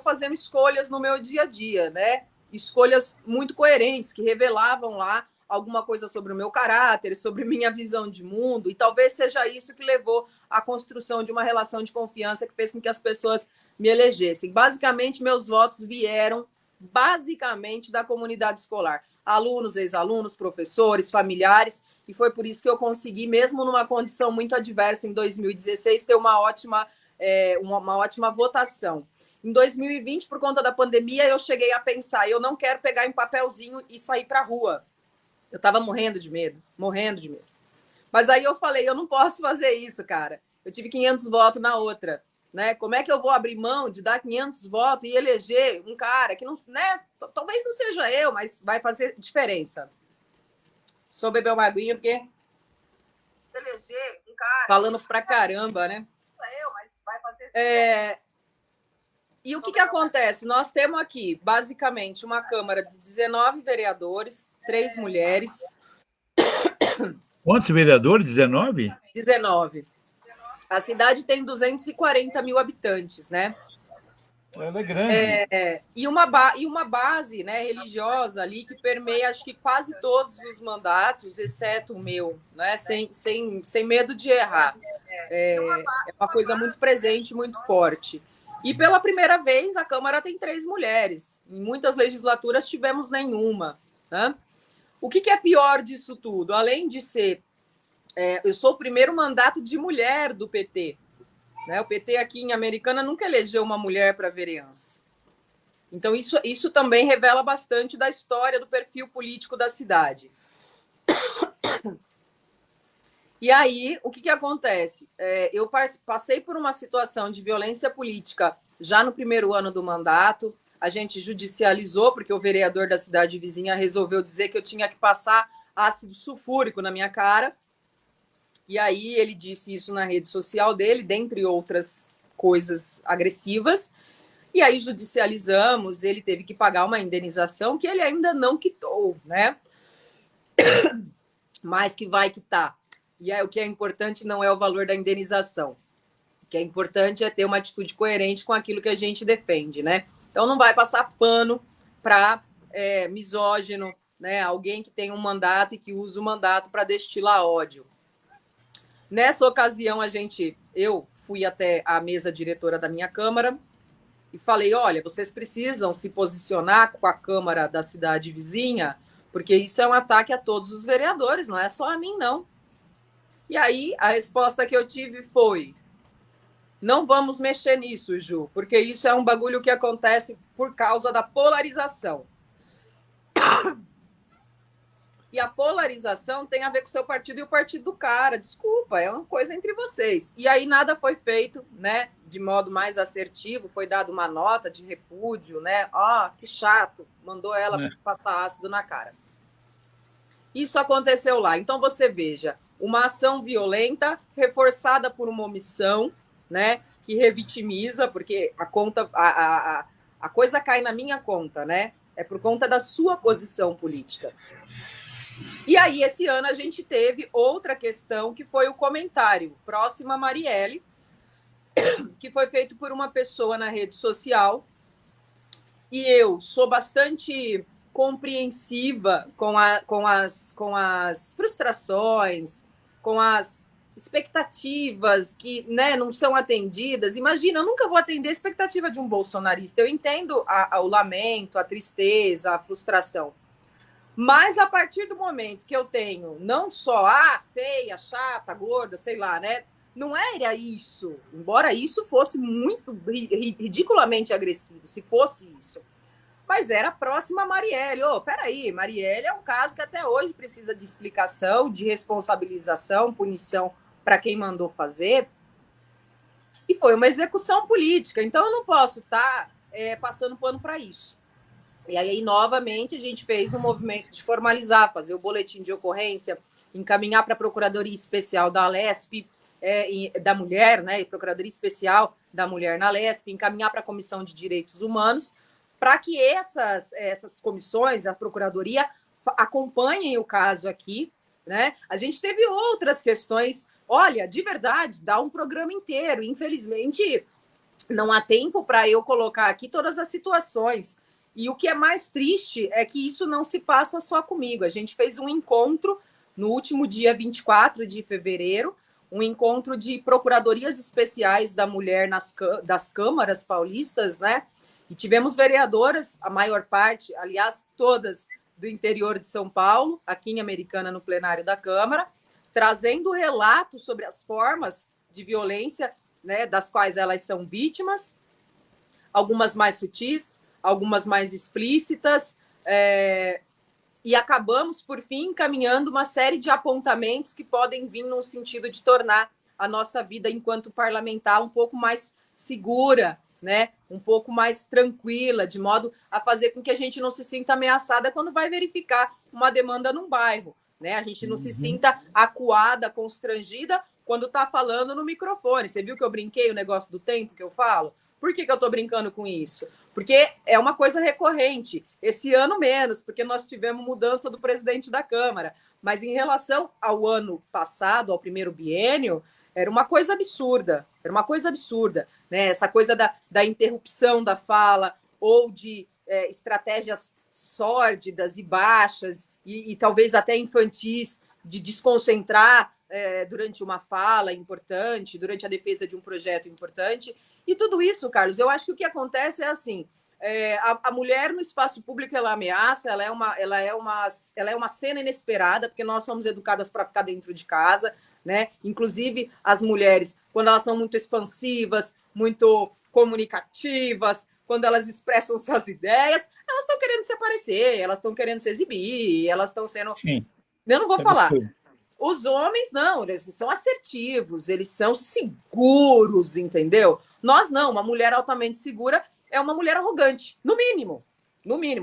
fazendo escolhas no meu dia a dia, né? Escolhas muito coerentes, que revelavam lá alguma coisa sobre o meu caráter, sobre minha visão de mundo, e talvez seja isso que levou à construção de uma relação de confiança que fez com que as pessoas me elegessem. Basicamente, meus votos vieram da comunidade escolar. Alunos, ex-alunos, professores, familiares, e foi por isso que eu consegui, mesmo numa condição muito adversa em 2016, ter uma ótima votação. Em 2020, por conta da pandemia, eu cheguei a pensar, eu não quero pegar em papelzinho e sair para a rua. Eu estava morrendo de medo. Mas aí eu falei, eu não posso fazer isso, cara. Eu tive 500 votos na outra, né? Como é que eu vou abrir mão de dar 500 votos e eleger um cara que não, né? Talvez não seja eu, mas vai fazer diferença. Só beber uma aguinha, porque eleger um cara falando pra caramba, né? Não é eu, mas vai fazer diferença. E o que acontece? Nós temos aqui, basicamente, uma Câmara de 19 vereadores, 3 mulheres. Quantos vereadores? 19? 19. A cidade tem 240 mil habitantes, né? Ela é grande. E uma base, né, religiosa ali que permeia, acho que quase todos os mandatos, exceto o meu, né? Sem medo de errar. É uma coisa muito presente, muito forte. E pela primeira vez, a Câmara tem 3 mulheres. Em muitas legislaturas tivemos nenhuma. Né? O que é pior disso tudo? Além de ser... eu sou o primeiro mandato de mulher do PT. Né? O PT aqui em Americana nunca elegeu uma mulher para vereança. Então, isso também revela bastante da história do perfil político da cidade. E aí, o que acontece? Eu passei por uma situação de violência política já no primeiro ano do mandato. A gente judicializou, porque o vereador da cidade vizinha resolveu dizer que eu tinha que passar ácido sulfúrico na minha cara. E aí ele disse isso na rede social dele, dentre outras coisas agressivas. E aí judicializamos, ele teve que pagar uma indenização que ele ainda não quitou, né? Mas que vai quitar. E aí, o que é importante não é o valor da indenização. O que é importante é ter uma atitude coerente com aquilo que a gente defende, né? Então, não vai passar pano para misógino, né? Alguém que tem um mandato e que usa o mandato para destilar ódio. Nessa ocasião, eu fui até a mesa diretora da minha Câmara e falei, olha, vocês precisam se posicionar com a Câmara da cidade vizinha, porque isso é um ataque a todos os vereadores, não é só a mim, não. E aí, a resposta que eu tive foi, não vamos mexer nisso, Ju, porque isso é um bagulho que acontece por causa da polarização. E a polarização tem a ver com o seu partido e o partido do cara. Desculpa, é uma coisa entre vocês. E aí nada foi feito, né, de modo mais assertivo, foi dada uma nota de repúdio, né? Que chato, mandou ela passar ácido na cara. Isso aconteceu lá. Então você veja, uma ação violenta reforçada por uma omissão, né, que revitimiza, porque a coisa cai na minha conta, né? É por conta da sua posição política. E aí, esse ano, a gente teve outra questão, que foi o comentário próximo a Marielle, que foi feito por uma pessoa na rede social. E eu sou bastante compreensiva com as frustrações, com as expectativas que, né, não são atendidas. Imagina, eu nunca vou atender a expectativa de um bolsonarista. Eu entendo o lamento, a tristeza, a frustração. Mas a partir do momento que eu tenho não só feia, chata, gorda, sei lá, né? Não era isso, embora isso fosse muito ridiculamente agressivo, se fosse isso. Mas era próxima a Marielle. Peraí, Marielle é um caso que até hoje precisa de explicação, de responsabilização, punição para quem mandou fazer. E foi uma execução política, então eu não posso estar passando pano para isso. E aí, novamente, a gente fez um movimento de formalizar, fazer o boletim de ocorrência, encaminhar para a Procuradoria Especial da Alesp, da Mulher, né, Procuradoria Especial da Mulher na Alesp, encaminhar para a Comissão de Direitos Humanos, para que essas comissões, a Procuradoria, acompanhem o caso aqui, né? A gente teve outras questões. Olha, de verdade, dá um programa inteiro. Infelizmente, não há tempo para eu colocar aqui todas as situações. E o que é mais triste é que isso não se passa só comigo. A gente fez um encontro no último dia 24 de fevereiro, um encontro de procuradorias especiais da mulher das câmaras paulistas, né? E tivemos vereadoras, a maior parte, aliás, todas do interior de São Paulo, aqui em Americana, no plenário da Câmara, trazendo relatos sobre as formas de violência, né, das quais elas são vítimas, algumas mais sutis, algumas mais explícitas, e acabamos, por fim, encaminhando uma série de apontamentos que podem vir no sentido de tornar a nossa vida enquanto parlamentar um pouco mais segura, né? Um pouco mais tranquila, de modo a fazer com que a gente não se sinta ameaçada quando vai verificar uma demanda num bairro, né? A gente não se sinta acuada, constrangida quando está falando no microfone. Você viu que eu brinquei o negócio do tempo que eu falo? Por que eu estou brincando com isso? Porque é uma coisa recorrente. Esse ano menos, porque nós tivemos mudança do presidente da Câmara. Mas em relação ao ano passado, ao primeiro biênio, era uma coisa absurda. Né? Essa coisa da interrupção da fala ou de estratégias sórdidas e baixas e talvez até infantis de desconcentrar durante uma fala importante, durante a defesa de um projeto importante. E tudo isso, Carlos, eu acho que o que acontece é assim, a mulher no espaço público, ela ameaça, ela é uma cena inesperada, porque nós somos educadas para ficar dentro de casa, né? Inclusive as mulheres, quando elas são muito expansivas, muito comunicativas, quando elas expressam suas ideias, elas estão querendo se aparecer, elas estão querendo se exibir, elas estão sendo... Sim. Eu não vou falar. Os homens, não, eles são assertivos, eles são seguros, entendeu? Nós não, uma mulher altamente segura é uma mulher arrogante, no mínimo,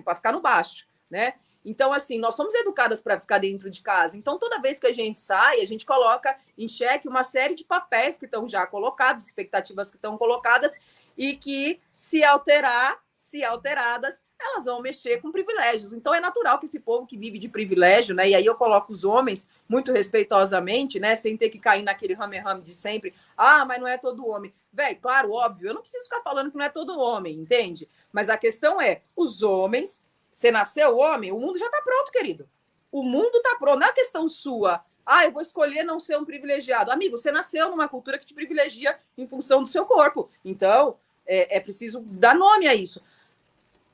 para ficar no baixo, né? Então, assim, nós somos educadas para ficar dentro de casa. Então, toda vez que a gente sai, a gente coloca em xeque uma série de papéis que estão já colocados, expectativas que estão colocadas, e que, se alteradas, elas vão mexer com privilégios. Então, é natural que esse povo que vive de privilégio, né? E aí eu coloco os homens muito respeitosamente, né? Sem ter que cair naquele rame-rame de sempre. Mas não é todo homem. Véi, claro, óbvio, eu não preciso ficar falando que não é todo homem, entende? Mas a questão é, os homens Você nasceu homem, o mundo já está pronto, querido. O mundo está pronto. Não é questão sua. Eu vou escolher não ser um privilegiado. Amigo, você nasceu numa cultura que te privilegia em função do seu corpo. Então, é preciso dar nome a isso.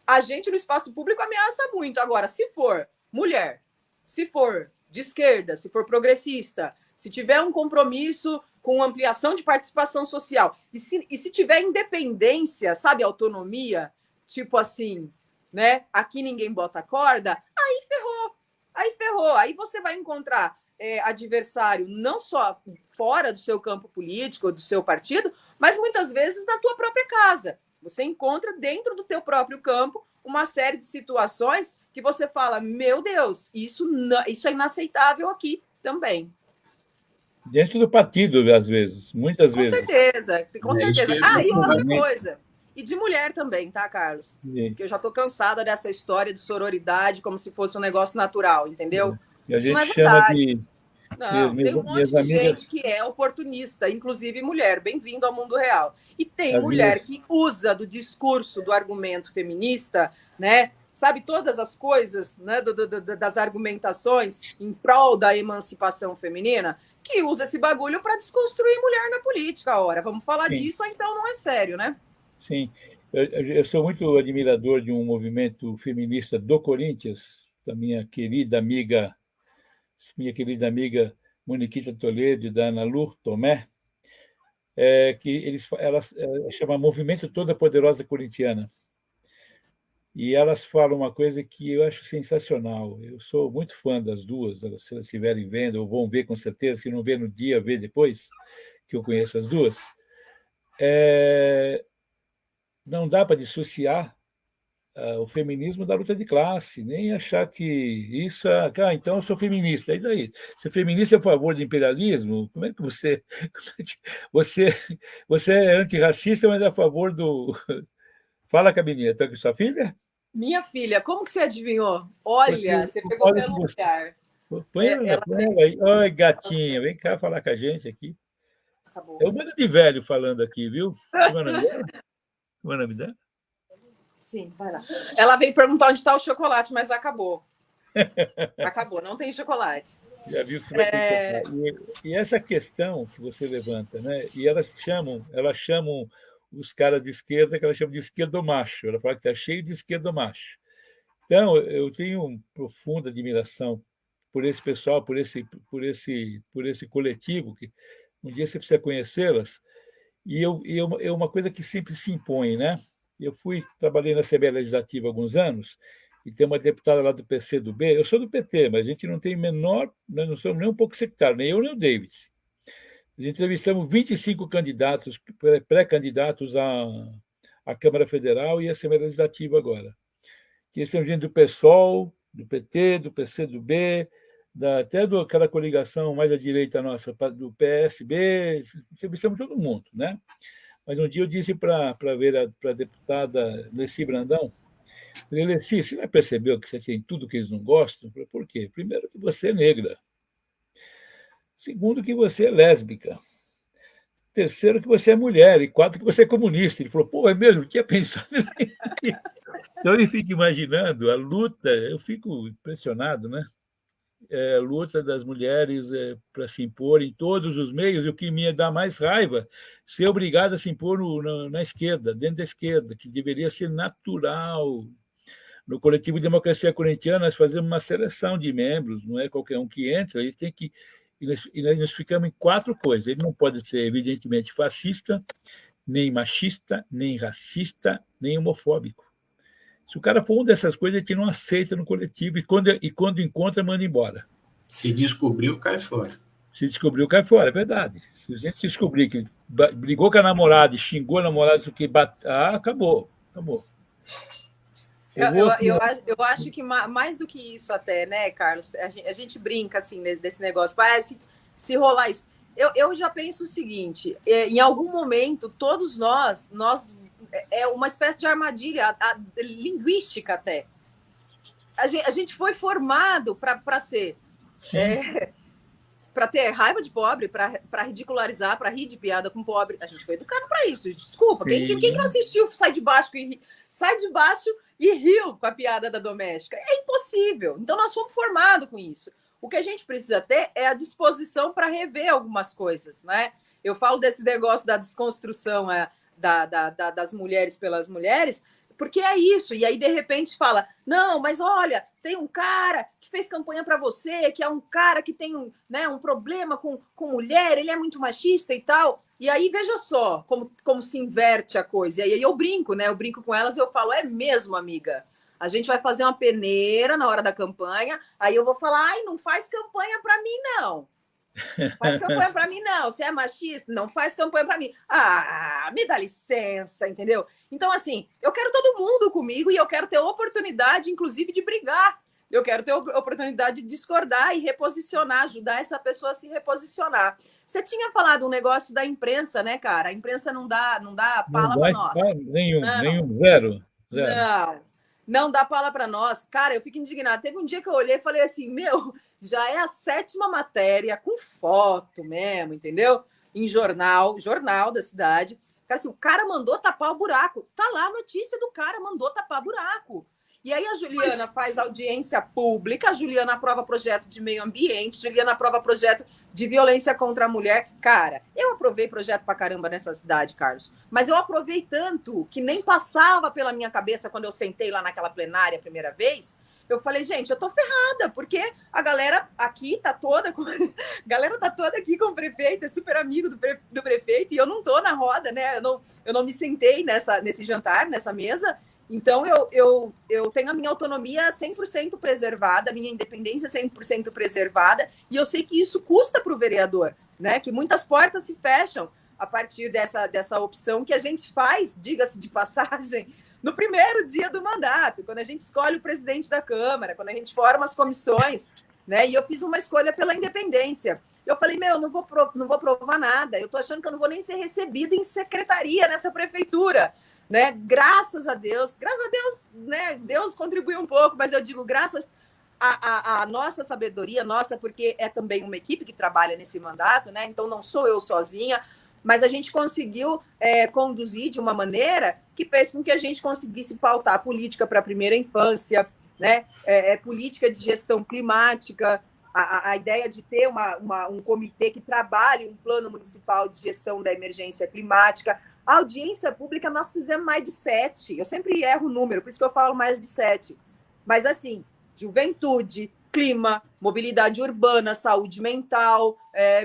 A gente, no espaço público, ameaça muito. Agora, se for mulher, se for de esquerda, se for progressista, se tiver um compromisso com ampliação de participação social, e se tiver independência, sabe, autonomia, tipo assim, né? Aqui ninguém bota corda, aí ferrou. Aí você vai encontrar adversário não só fora do seu campo político ou do seu partido, mas muitas vezes na tua própria casa. Você encontra dentro do teu próprio campo uma série de situações que você fala, meu Deus, isso é inaceitável aqui também. Dentro do partido, às vezes, muitas vezes. Com certeza. E outra coisa. E de mulher também, tá, Carlos? Porque eu já estou cansada dessa história de sororidade como se fosse um negócio natural, entendeu? E a gente chama de... Não, tem um monte de gente que é oportunista, inclusive mulher. Bem-vindo ao mundo real. E tem mulher que usa do discurso, do argumento feminista, né? Sabe, todas as coisas, né, das argumentações em prol da emancipação feminina, que usa esse bagulho para desconstruir mulher na política. Ora, vamos falar disso, ou então não é sério, né? Sim, eu sou muito admirador de um movimento feminista do Corinthians, da minha querida amiga Moniquita Toledo e da Ana Lu Tomé, que ela chama Movimento Toda Poderosa Corintiana. E elas falam uma coisa que eu acho sensacional. Eu sou muito fã das duas, se elas estiverem vendo, ou vão ver com certeza, se não vê no dia, vê depois, que eu conheço as duas. Não dá para dissociar o feminismo da luta de classe, nem achar que isso então eu sou feminista. E daí? Ser feminista é a favor do imperialismo? Como é que você... Você é antirracista, mas é a favor do... Fala, Cabininha, está com sua filha? Minha filha, como que você adivinhou? Olha, você pegou pelo lugar. Põe ela aí. Oi, gatinha, vem cá falar com a gente aqui. Acabou. É o bando de velho falando aqui, viu? Como é o nome dela? Como é o nome dela? Sim, vai lá. Ela veio perguntar onde está o chocolate, mas acabou. Acabou, não tem chocolate. Já viu que você vai ter que... E essa questão que você levanta, né? E elas chamam os caras de esquerda, que ela chama de esquerdomacho. Ela fala que está cheio de esquerdomacho. Então, eu tenho profunda admiração por esse pessoal, por esse coletivo, que um dia você precisa conhecê-las. E é uma coisa que sempre se impõe, né? Eu trabalhei na Assembleia Legislativa há alguns anos, e tem uma deputada lá do PCdoB, eu sou do PT, mas a gente não tem nós não somos nem um pouco sectário, nem eu nem o David. A gente entrevistamos 25 candidatos, pré-candidatos à Câmara Federal e à Assembleia Legislativa agora. Que estão gente do PSOL, do PT, do PCdoB, até daquela coligação mais à direita nossa, do PSB, entrevistamos todo mundo, né? Mas um dia eu disse para a deputada Leci Brandão, Leci, você já percebeu que você tem tudo que eles não gostam? Falei, por quê? Primeiro, que você é negra. Segundo, que você é lésbica. Terceiro, que você é mulher. E quarto, que você é comunista. Ele falou, pô, é mesmo? Eu tinha pensado nisso. Então, eu fico imaginando a luta, eu fico impressionado, né? A luta das mulheres para se impor em todos os meios, e o que me dá mais raiva, ser obrigada a se impor na esquerda, dentro da esquerda, que deveria ser natural. No Coletivo Democracia Corintiana, nós fazemos uma seleção de membros, não é qualquer um que entra, ele tem que... E nós ficamos em 4 coisas. Ele não pode ser, evidentemente, fascista, nem machista, nem racista, nem homofóbico. Se o cara for uma dessas coisas, a gente não aceita no coletivo, e quando encontra, manda embora. Se descobriu, cai fora. Se descobriu, cai fora, é verdade. Se a gente descobrir que brigou com a namorada e xingou a namorada, isso que acabou. Eu acho que mais do que isso até, né, Carlos? A gente brinca assim desse negócio. Se rolar isso. Eu já penso o seguinte, em algum momento, todos nós é uma espécie de armadilha linguística até. A gente foi formado para ser... para ter raiva de pobre, para ridicularizar, para rir de piada com pobre. A gente foi educado para isso. Desculpa, quem não assistiu Sai de Baixo e riu com a piada da doméstica. É impossível. Então, nós fomos formados com isso. O que a gente precisa ter é a disposição para rever algumas coisas, né? Eu falo desse negócio da desconstrução das mulheres pelas mulheres, porque é isso. E aí, de repente, fala, não, mas olha, tem um cara que fez campanha para você, que é um cara que tem um problema com mulher, ele é muito machista e tal. E aí, veja só como se inverte a coisa. E aí eu brinco, né? Eu brinco com elas e eu falo, é mesmo, amiga? A gente vai fazer uma peneira na hora da campanha, aí eu vou falar, ai, não faz campanha para mim, não. Faz campanha para mim, não. Você é machista? Não faz campanha para mim. Ah, me dá licença, entendeu? Então, assim, eu quero todo mundo comigo e eu quero ter oportunidade, inclusive, de brigar. Eu quero ter oportunidade de discordar e reposicionar, ajudar essa pessoa a se reposicionar. Você tinha falado um negócio da imprensa, né, cara? A imprensa não dá pala para nós. Nenhum, zero. Não dá pala para nós. Cara, eu fico indignada. Teve um dia que eu olhei e falei assim, meu, já é a 7ª matéria, com foto mesmo, entendeu? Em jornal da cidade. Cara, assim, o cara mandou tapar o buraco. Tá lá a notícia do cara, mandou tapar buraco. E aí a Juliana faz audiência pública, a Juliana aprova projeto de meio ambiente, a Juliana aprova projeto de violência contra a mulher. Cara, eu aprovei projeto pra caramba nessa cidade, Carlos, mas eu aprovei tanto que nem passava pela minha cabeça quando eu sentei lá naquela plenária a primeira vez. Eu falei, gente, eu tô ferrada, porque a galera aqui tá toda aqui com o prefeito, é super amigo do prefeito, e eu não tô na roda, né? Eu não me sentei nesse jantar, nessa mesa. Então, eu tenho a minha autonomia 100% preservada, a minha independência 100% preservada, e eu sei que isso custa para o vereador, né? Que muitas portas se fecham a partir dessa opção que a gente faz, diga-se de passagem, no primeiro dia do mandato, quando a gente escolhe o presidente da Câmara, quando a gente forma as comissões, né? E eu fiz uma escolha pela independência. Eu falei, não vou provar nada, eu estou achando que eu não vou nem ser recebida em secretaria nessa prefeitura. Né? Graças a Deus, né? Deus contribuiu um pouco, mas eu digo graças à nossa sabedoria, porque é também uma equipe que trabalha nesse mandato, né? Então não sou eu sozinha, mas a gente conseguiu conduzir de uma maneira que fez com que a gente conseguisse pautar a política para a primeira infância, né? Política de gestão climática, a ideia de ter um comitê que trabalhe um plano municipal de gestão da emergência climática. A audiência pública, nós fizemos mais de 7. Eu sempre erro o número, por isso que eu falo mais de 7. Mas, assim, juventude, clima, mobilidade urbana, saúde mental,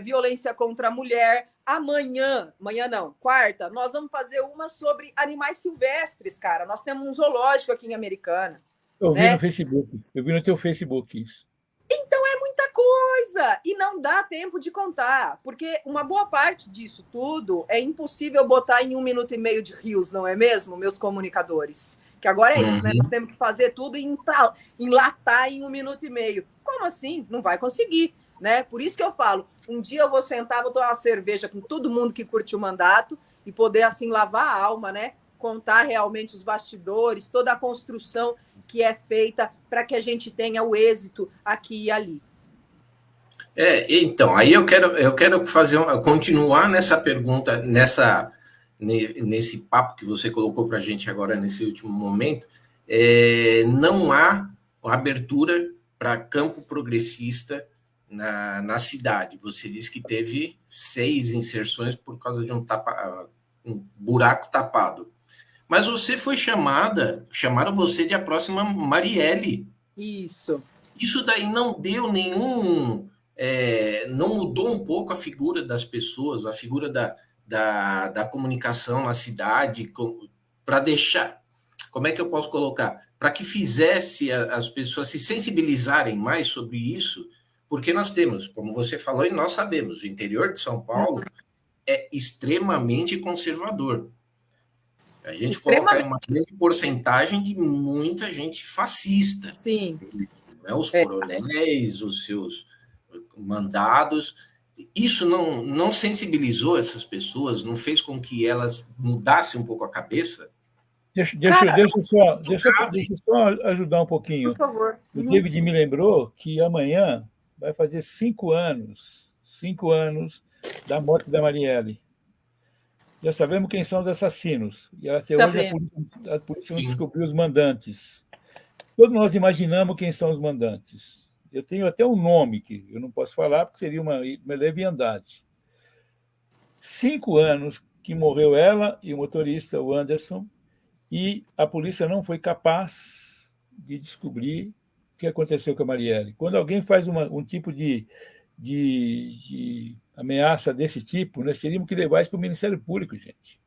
violência contra a mulher. Amanhã não, quarta, nós vamos fazer uma sobre animais silvestres, cara. Nós temos um zoológico aqui em Americana. Eu vi no Facebook, eu vi no teu Facebook isso. Então é muita coisa e não dá tempo de contar, porque uma boa parte disso tudo é impossível botar em 1 minuto e meio de rios, não é mesmo, meus comunicadores? Que agora é isso, né? Nós temos que fazer tudo e enlatar em 1 minuto e meio. Como assim? Não vai conseguir, né? Por isso que eu falo, um dia eu vou sentar, vou tomar uma cerveja com todo mundo que curte o mandato e poder, assim, lavar a alma, né? Contar realmente os bastidores, toda a construção que é feita para que a gente tenha o êxito aqui e ali. Então, aí eu quero continuar nessa pergunta, nesse papo que você colocou para a gente agora, nesse último momento. Não há abertura para campo progressista na cidade. Você disse que teve 6 inserções por causa de um buraco tapado. Mas você foi chamaram você de a próxima Marielle. Isso. Isso daí não deu nenhum... não mudou um pouco a figura das pessoas, a figura da comunicação na cidade, para deixar... Como é que eu posso colocar? Para que fizesse as pessoas se sensibilizarem mais sobre isso, porque nós temos, como você falou, e nós sabemos, o interior de São Paulo é extremamente conservador. A gente coloca uma grande porcentagem de muita gente fascista. Sim. Né? Os coronéis, os seus mandados. Isso não sensibilizou essas pessoas, não fez com que elas mudassem um pouco a cabeça? Deixa eu só ajudar um pouquinho. Por favor. O David me lembrou que amanhã vai fazer 5 anos da morte da Marielle. Já sabemos quem são os assassinos. E até hoje a polícia não Sim. descobriu os mandantes. Todos nós imaginamos quem são os mandantes. Eu tenho até um nome que eu não posso falar, porque seria uma leviandade. 5 anos que morreu ela e o motorista, o Anderson, e a polícia não foi capaz de descobrir o que aconteceu com a Marielle. Quando alguém faz um tipo de ameaça desse tipo, nós teríamos que levar isso para o Ministério Público, gente.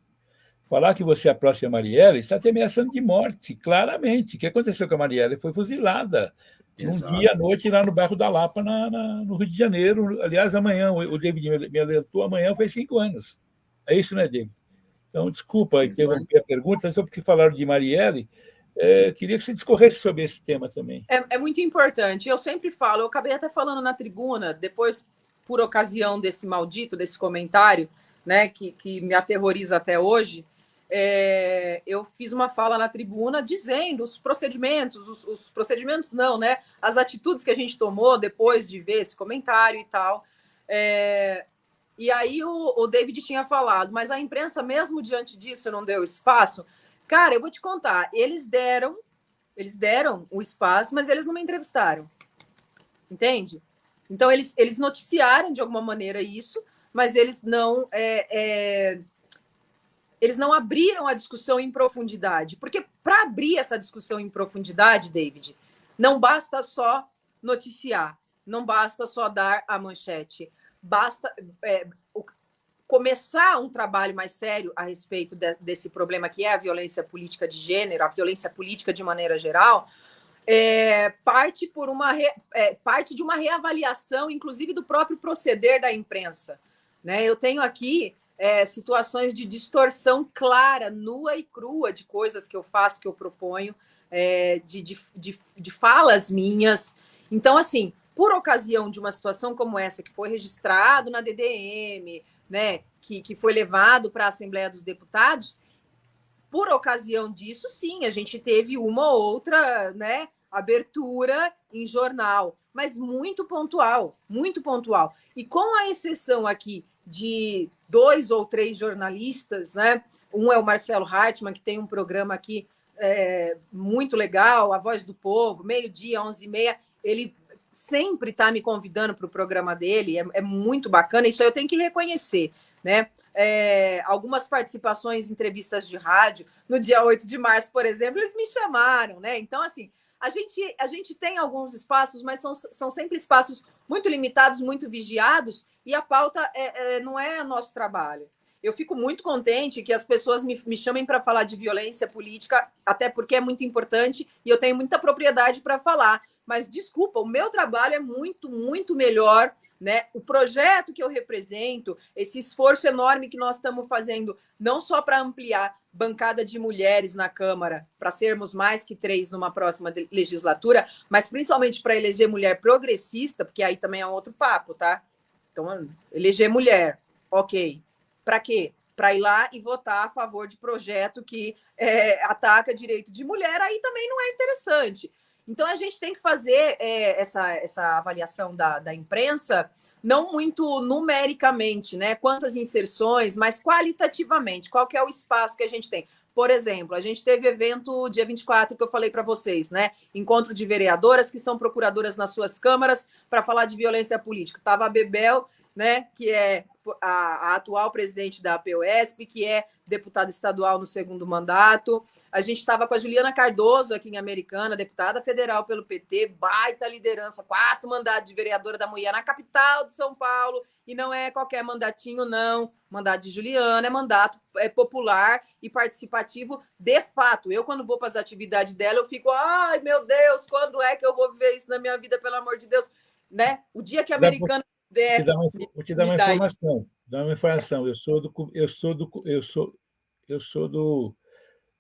Falar que você é a próxima Marielle está te ameaçando de morte, claramente. O que aconteceu com a Marielle? Foi fuzilada num dia à noite lá no bairro da Lapa, no Rio de Janeiro. Aliás, amanhã, o David me alertou, amanhã faz 5 anos. É isso, né, David? Então, desculpa interromper a pergunta, só porque falaram de Marielle, queria que você discorresse sobre esse tema também. É muito importante. Eu sempre falo, eu acabei até falando na tribuna, depois, por ocasião desse maldito, desse comentário, né, que me aterroriza até hoje, eu fiz uma fala na tribuna dizendo os procedimentos não, né, as atitudes que a gente tomou depois de ver esse comentário e tal. E aí o David tinha falado, mas a imprensa, mesmo diante disso, não deu espaço. Cara, eu vou te contar, eles deram o espaço, mas eles não me entrevistaram. Entende? Então, eles noticiaram de alguma maneira isso, mas eles não abriram a discussão em profundidade. Porque para abrir essa discussão em profundidade, David, não basta só noticiar, não basta só dar a manchete, basta começar um trabalho mais sério a respeito desse problema que é a violência política de gênero, a violência política de maneira geral, parte de uma reavaliação, inclusive, do próprio proceder da imprensa. Né? Eu tenho aqui situações de distorção clara, nua e crua de coisas que eu faço, que eu proponho, de falas minhas. Então, assim, por ocasião de uma situação como essa, que foi registrado na DDM, né, que foi levado para a Assembleia dos Deputados, por ocasião disso, sim, a gente teve uma ou outra, né, abertura em jornal, mas muito pontual, muito pontual. E com a exceção aqui de 2 ou 3 jornalistas, né, um é o Marcelo Hartmann, que tem um programa aqui muito legal, A Voz do Povo, meio-dia, 11h30, ele sempre está me convidando para o programa dele, é muito bacana, isso aí eu tenho que reconhecer, né? Algumas participações em entrevistas de rádio, no dia 8 de março, por exemplo, eles me chamaram, né? Então, assim, a gente tem alguns espaços, mas são sempre espaços muito limitados, muito vigiados, e a pauta não é nosso trabalho. Eu fico muito contente que as pessoas me chamem para falar de violência política, até porque é muito importante e eu tenho muita propriedade para falar. Mas, desculpa, o meu trabalho é muito, muito melhor, né? O projeto que eu represento, esse esforço enorme que nós estamos fazendo, não só para ampliar bancada de mulheres na Câmara, para sermos mais que 3 numa próxima legislatura, mas principalmente para eleger mulher progressista, porque aí também é um outro papo, tá? Então, eleger mulher, ok. Para quê? Para ir lá e votar a favor de projeto que ataca direito de mulher, aí também não é interessante. Então, a gente tem que fazer essa avaliação da imprensa, não muito numericamente, né? Quantas inserções, mas qualitativamente. Qual que é o espaço que a gente tem? Por exemplo, a gente teve evento dia 24, que eu falei para vocês, né? Encontro de vereadoras que são procuradoras nas suas câmaras para falar de violência política. Estava a Bebel, né? Que é a atual presidente da APUESP, que é deputada estadual no 2º mandato. A gente estava com a Juliana Cardoso aqui em Americana, deputada federal pelo PT, baita liderança, 4 mandatos de vereadora da mulher na capital de São Paulo, e não é qualquer mandatinho, não. Mandato de Juliana é mandato popular e participativo de fato. Eu, quando vou para as atividades dela, eu fico, ai, meu Deus, quando é que eu vou viver isso na minha vida, pelo amor de Deus? Né? O dia que a Americana der... Vou te dar uma informação. Eu sou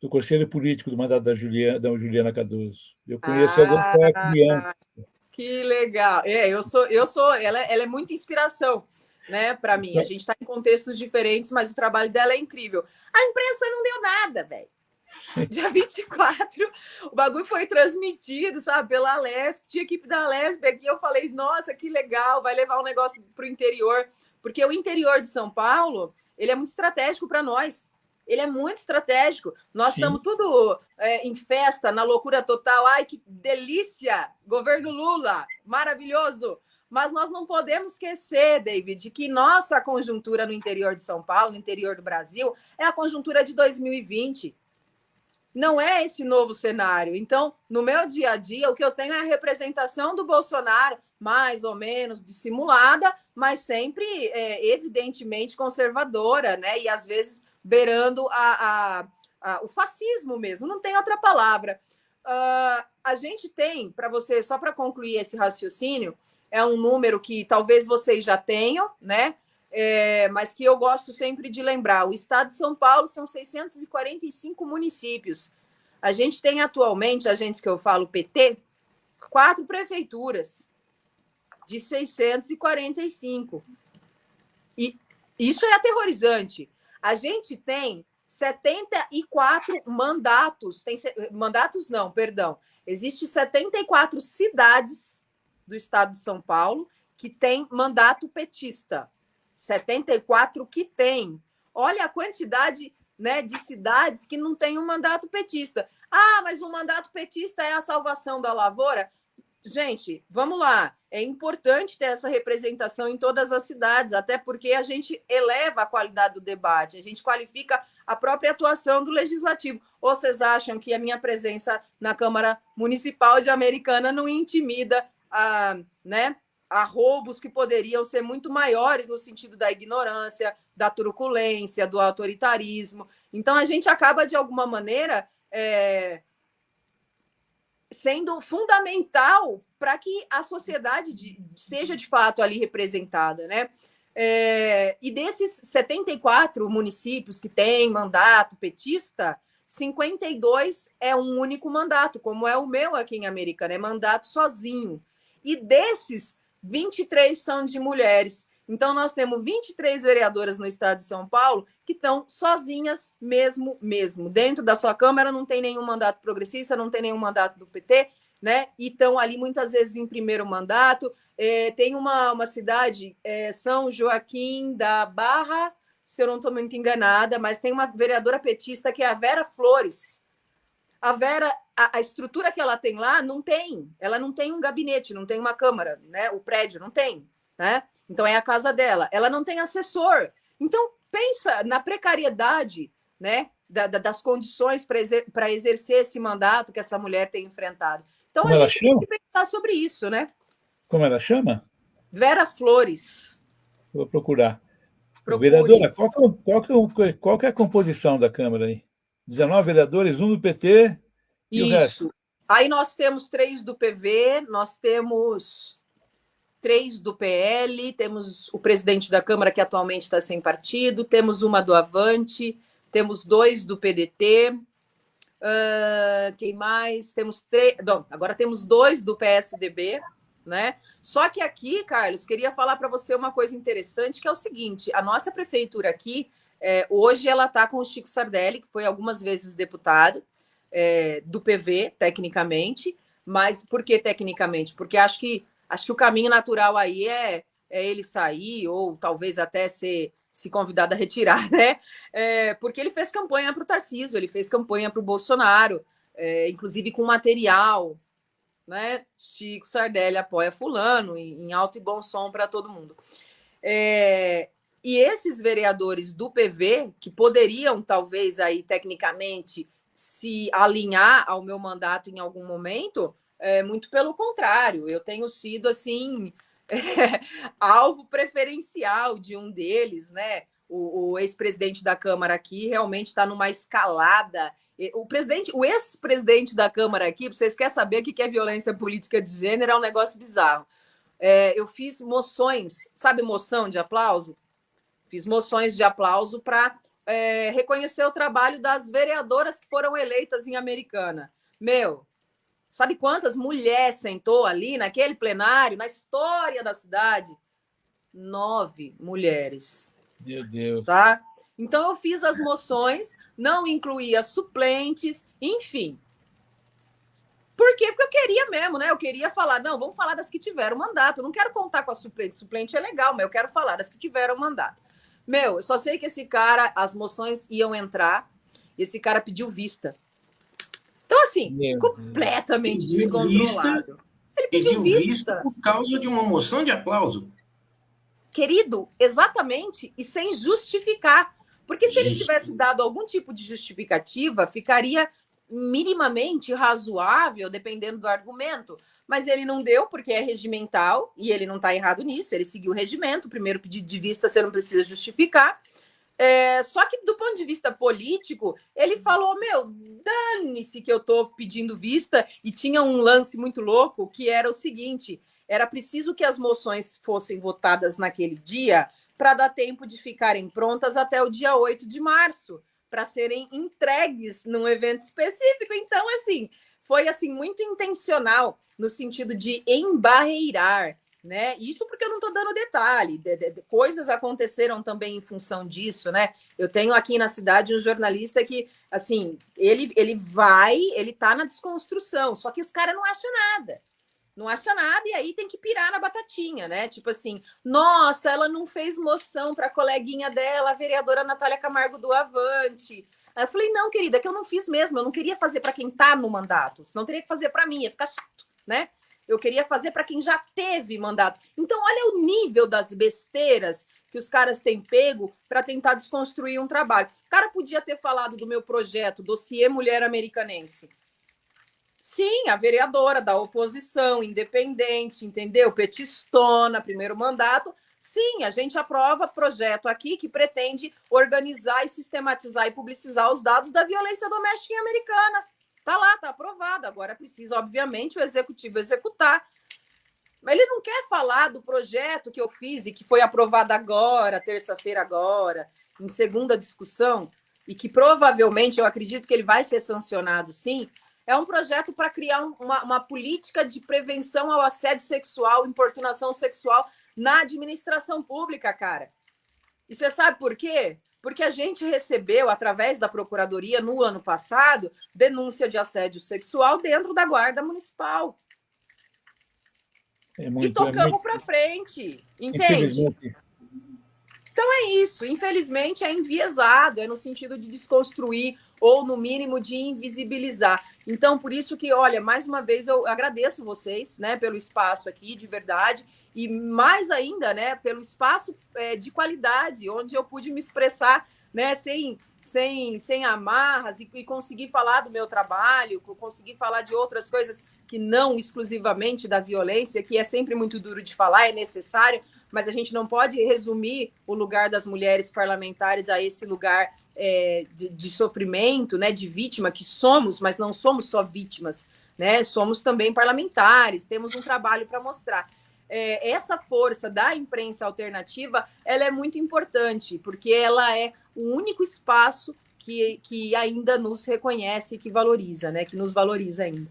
do Conselho Político do mandato da Juliana Cardoso. Eu conheço ela desde que eu era criança. Que legal. Ela é muita inspiração, né, para mim. A gente está em contextos diferentes, mas o trabalho dela é incrível. A imprensa não deu nada, velho. Dia 24, o bagulho foi transmitido, sabe, pela Alesp, tinha equipe da Alesp aqui, eu falei, nossa, que legal, vai levar um negócio para o interior, porque o interior de São Paulo, ele é muito estratégico para nós, ele é muito estratégico, nós estamos tudo em festa, na loucura total, ai, que delícia, governo Lula, maravilhoso, mas nós não podemos esquecer, David, que nossa conjuntura no interior de São Paulo, no interior do Brasil, é a conjuntura de 2020, não é esse novo cenário. Então, no meu dia a dia, o que eu tenho é a representação do Bolsonaro, mais ou menos dissimulada, mas sempre, evidentemente, conservadora, né? E às vezes beirando o fascismo mesmo, não tem outra palavra. A gente tem, para você, só para concluir esse raciocínio, é um número que talvez vocês já tenham, né? Mas que eu gosto sempre de lembrar. O estado de São Paulo são 645 municípios. A gente tem atualmente, a gente que eu falo PT, 4 prefeituras de 645. E isso é aterrorizante. A gente tem 74 mandatos. Mandatos não, perdão. Existem 74 cidades do estado de São Paulo que têm mandato petista. 74 que tem. Olha a quantidade, né, de cidades que não tem um mandato petista. Ah, mas o mandato petista é a salvação da lavoura? Gente, vamos lá. É importante ter essa representação em todas as cidades, até porque a gente eleva a qualidade do debate, a gente qualifica a própria atuação do legislativo. Ou vocês acham que a minha presença na Câmara Municipal de Americana não intimida né, a roubos que poderiam ser muito maiores no sentido da ignorância, da truculência, do autoritarismo. Então, a gente acaba, de alguma maneira, sendo fundamental para que a sociedade seja, de fato, ali representada, né? E desses 74 municípios que têm mandato petista, 52 é um único mandato, como é o meu aqui em Americana, é mandato sozinho. E desses, 23 são de mulheres. Então, nós temos 23 vereadoras no estado de São Paulo que estão sozinhas mesmo. Dentro da sua Câmara não tem nenhum mandato progressista, não tem nenhum mandato do PT, né? E estão ali muitas vezes em primeiro mandato. Tem uma cidade, São Joaquim da Barra, se eu não estou muito enganada, mas tem uma vereadora petista que é a Vera Flores. A Vera, a estrutura que ela tem lá, ela não tem um gabinete, não tem uma câmara, né? O prédio não tem, né? Então é a casa dela. Ela não tem assessor. Então pensa na precariedade, né? Das condições para exercer esse mandato que essa mulher tem enfrentado. Então Como a ela gente chama? tem que pensar sobre isso, né? Como ela chama? Vera Flores. Vou procurar. Procure. Vereadora, qual que é a composição da Câmara aí? 19 vereadores, 1 do PT e o resto? Isso. Aí nós temos 3 do PV, nós temos 3 do PL, temos o presidente da Câmara, que atualmente está sem partido, temos uma do Avante, temos 2 do PDT, quem mais? Temos 3. Não, agora temos 2 do PSDB, né? Só que aqui, Carlos, queria falar para você uma coisa interessante, que é o seguinte: a nossa prefeitura aqui, hoje, ela está com o Chico Sardelli, que foi algumas vezes deputado do PV, tecnicamente. Mas por que tecnicamente? Porque acho que o caminho natural aí é ele sair, ou talvez até se convidado a retirar, né? Porque ele fez campanha para o Tarcísio, ele fez campanha para o Bolsonaro, inclusive com material, né? Chico Sardelli apoia fulano, em alto e bom som para todo mundo. E esses vereadores do PV, que poderiam, talvez, aí, tecnicamente, se alinhar ao meu mandato em algum momento, muito pelo contrário, eu tenho sido, assim, alvo preferencial de um deles, né? O ex-presidente da Câmara aqui realmente está numa escalada. O ex-presidente da Câmara aqui, vocês querem saber o que é violência política de gênero, é um negócio bizarro. Eu fiz moções, sabe moção de aplauso? Fiz moções de aplauso para reconhecer o trabalho das vereadoras que foram eleitas em Americana. Sabe quantas mulheres sentou ali naquele plenário, na história da cidade? 9 mulheres. Meu Deus. Tá? Então, eu fiz as moções, não incluía suplentes, enfim. Por quê? Porque eu queria mesmo, né? Eu queria falar, não, vamos falar das que tiveram mandato. Eu não quero contar com a suplente. Suplente é legal, mas eu quero falar das que tiveram mandato. Meu, eu só sei que esse cara, as moções iam entrar, e esse cara pediu vista. Então, assim, completamente descontrolado. Ele pediu vista por causa de uma moção de aplauso. Querido, exatamente, e sem justificar. Porque se ele tivesse dado algum tipo de justificativa, ficaria minimamente razoável, dependendo do argumento. Mas ele não deu, porque é regimental, e ele não está errado nisso, ele seguiu o regimento. O primeiro pedido de vista você não precisa justificar. Só que do ponto de vista político, ele falou, meu, dane-se que eu estou pedindo vista, e tinha um lance muito louco, que era o seguinte, era preciso que as moções fossem votadas naquele dia para dar tempo de ficarem prontas até o dia 8 de março, para serem entregues num evento específico. Então, assim, foi assim muito intencional no sentido de embarreirar, né? Isso porque eu não estou dando detalhe. Coisas aconteceram também em função disso, né? Eu tenho aqui na cidade um jornalista que, assim, ele tá na desconstrução, só que os caras não acham nada. Não acha nada, e aí tem que pirar na batatinha, né? Tipo assim, nossa, ela não fez moção para a coleguinha dela, a vereadora Natália Camargo do Avante. Aí eu falei, não, querida, é que eu não fiz mesmo, eu não queria fazer para quem tá no mandato, senão teria que fazer para mim, ia ficar chato, né? Eu queria fazer para quem já teve mandato. Então, olha o nível das besteiras que os caras têm pego para tentar desconstruir um trabalho. O cara podia ter falado do meu projeto, Dossiê Mulher Americanense. Sim, a vereadora da oposição, independente, entendeu? Petistona, primeiro mandato. Sim, a gente aprova projeto aqui que pretende organizar e sistematizar e publicizar os dados da violência doméstica em Americana. Tá lá, tá aprovado. Agora precisa, obviamente, o executivo executar. Mas ele não quer falar do projeto que eu fiz e que foi aprovado agora, terça-feira agora, em segunda discussão, e que provavelmente, eu acredito que ele vai ser sancionado, sim. É um projeto para criar uma política de prevenção ao assédio sexual, importunação sexual na administração pública, cara. E você sabe por quê? Porque a gente recebeu, através da Procuradoria, no ano passado, denúncia de assédio sexual dentro da Guarda Municipal. E tocamos para frente, entende? Então é isso, infelizmente é enviesado, é no sentido de desconstruir ou, no mínimo, de invisibilizar. Então, por isso que, olha, mais uma vez eu agradeço vocês, né, pelo espaço aqui, de verdade, e mais ainda, né, pelo espaço de qualidade, onde eu pude me expressar, né, sem amarras e conseguir falar do meu trabalho, conseguir falar de outras coisas que não exclusivamente da violência, que é sempre muito duro de falar, é necessário, mas a gente não pode resumir o lugar das mulheres parlamentares a esse lugar de sofrimento, né, de vítima, que somos, mas não somos só vítimas, né, somos também parlamentares, temos um trabalho para mostrar. Essa força da imprensa alternativa, ela é muito importante, porque ela é o único espaço que ainda nos reconhece, que valoriza, né, que nos valoriza ainda.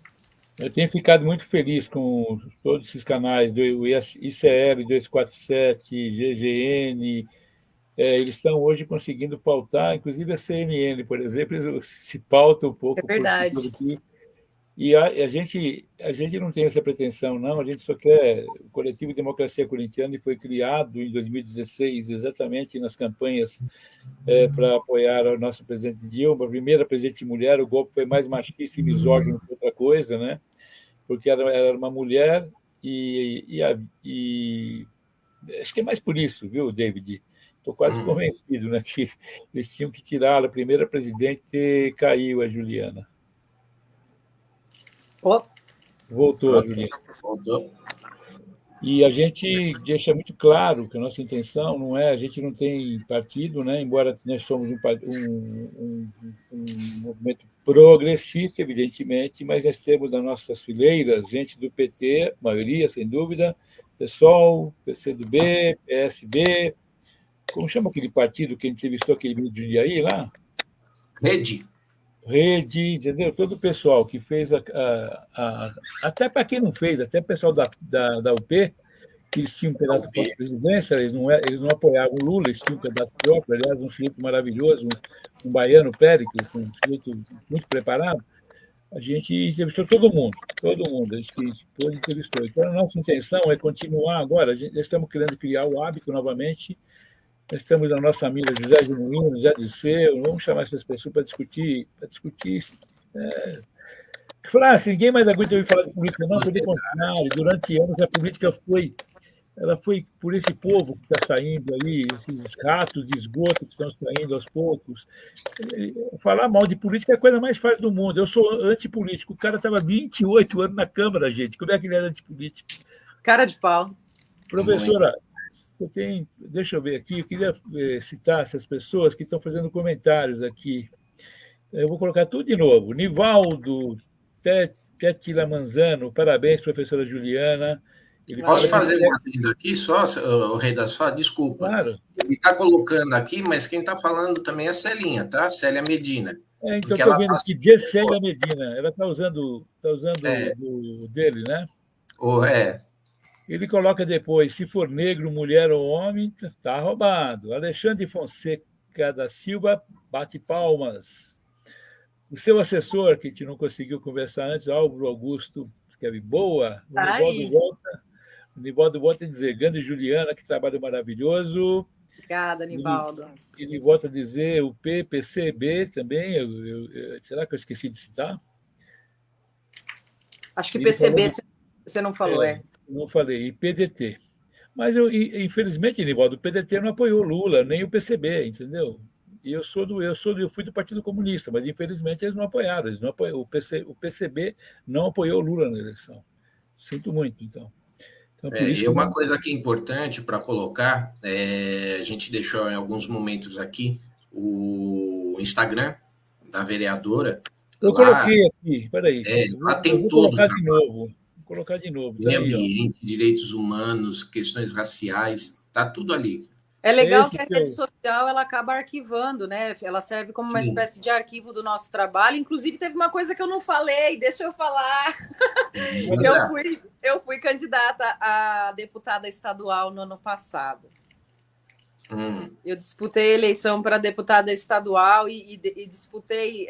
Eu tenho ficado muito feliz com todos esses canais, do ICL 247, GGN, eles estão hoje conseguindo pautar, inclusive a CNN, por exemplo, eles se pautam um pouco. É verdade. Por aqui. E a gente não tem essa pretensão, não, a gente só quer... O Coletivo Democracia Corintiana foi criado em 2016, exatamente nas campanhas para apoiar a nossa presidente Dilma, a primeira presidente mulher. O golpe foi mais machista e misógino que outra coisa, né? Porque ela era uma mulher e acho que é mais por isso, viu, David? Estou quase convencido, né, que eles tinham que tirá-la, a primeira presidente, e caiu a Juliana. Voltou a Juliana. Voltou. E a gente deixa muito claro que a nossa intenção não é... A gente não tem partido, né? Embora nós somos um movimento progressista, evidentemente, mas nós temos nas nossas fileiras gente do PT, maioria, sem dúvida, PSOL, PCdoB, PSB, como chama aquele partido que entrevistou aquele menino de aí lá? Rede, entendeu? Todo o pessoal que fez até para quem não fez, até o pessoal da UP, Eles tinham um pedaço para a presidência, eles não apoiavam o Lula, eles tinham um pedaço próprio, aliás, um sujeito maravilhoso, um baiano, Péricles, um sujeito muito preparado. A gente entrevistou todo mundo, a gente pôde entrevistou. Então, a nossa intenção é continuar agora, já estamos querendo criar o hábito novamente, nós estamos na nossa amiga José Genuíno, José Disseu, vamos chamar essas pessoas para discutir falar assim, ninguém mais aguenta ouvir falar de política, não, pelo contrário, durante anos a política foi por esse povo que está saindo aí, esses ratos de esgoto que estão saindo aos poucos. Falar mal de política é a coisa mais fácil do mundo. Eu sou antipolítico. O cara estava 28 anos na Câmara, gente. Como é que ele era antipolítico? Cara de pau. Professora, deixa eu ver aqui, eu queria citar essas pessoas que estão fazendo comentários aqui. Eu vou colocar tudo de novo. Nivaldo, Tetila Manzano, parabéns, professora Juliana. Posso fazer uma adendo aqui só, o Rei das Fadas? Desculpa. Claro. Ele está colocando aqui, mas quem está falando também é a Celinha, tá? Célia Medina. Então, estou vendo aqui, de Célia Medina. Ela está usando o dele, né? Ele coloca depois, se for negro, mulher ou homem, está roubado. Alexandre Fonseca da Silva, bate palmas. O seu assessor, que a gente não conseguiu conversar antes, Álvaro Augusto, escreve boa. O Nivaldo volta a dizer, Gandhi e Juliana, que trabalho maravilhoso. Obrigada, Nivaldo. Ele volta a dizer o PCB também, será que eu esqueci de citar? Acho que PCB você não falou, Não falei, e PDT. Mas, infelizmente, Nivaldo, o PDT não apoiou o Lula, nem o PCB, entendeu? E eu fui do Partido Comunista, mas infelizmente eles não apoiaram. O PCB não apoiou o Lula na eleição. Sinto muito, então. E uma coisa que é importante para colocar, a gente deixou em alguns momentos aqui o Instagram da vereadora. Eu coloquei aqui, peraí. Lá tem tudo. Vou colocar de novo. Meio ambiente, direitos humanos, questões raciais, tá tudo ali. É legal que a rede social ela acaba arquivando, né? Ela serve como uma espécie de arquivo do nosso trabalho. Inclusive, teve uma coisa que eu não falei, deixa eu falar. Eu fui candidata a deputada estadual no ano passado. Eu disputei a eleição para deputada estadual e disputei.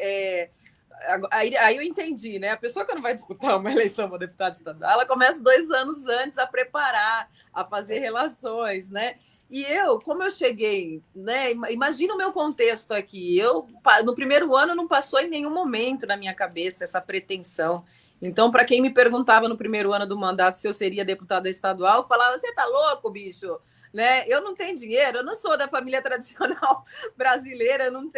Aí eu entendi, né? A pessoa que não vai disputar uma eleição para deputada estadual, ela começa 2 anos antes a preparar, a fazer relações, né? E como eu cheguei, né? Imagina o meu contexto aqui. No primeiro ano, não passou em nenhum momento na minha cabeça essa pretensão. Então, para quem me perguntava no primeiro ano do mandato se eu seria deputada estadual, eu falava: você tá louco, bicho? Né? Eu não tenho dinheiro, eu não sou da família tradicional brasileira, eu não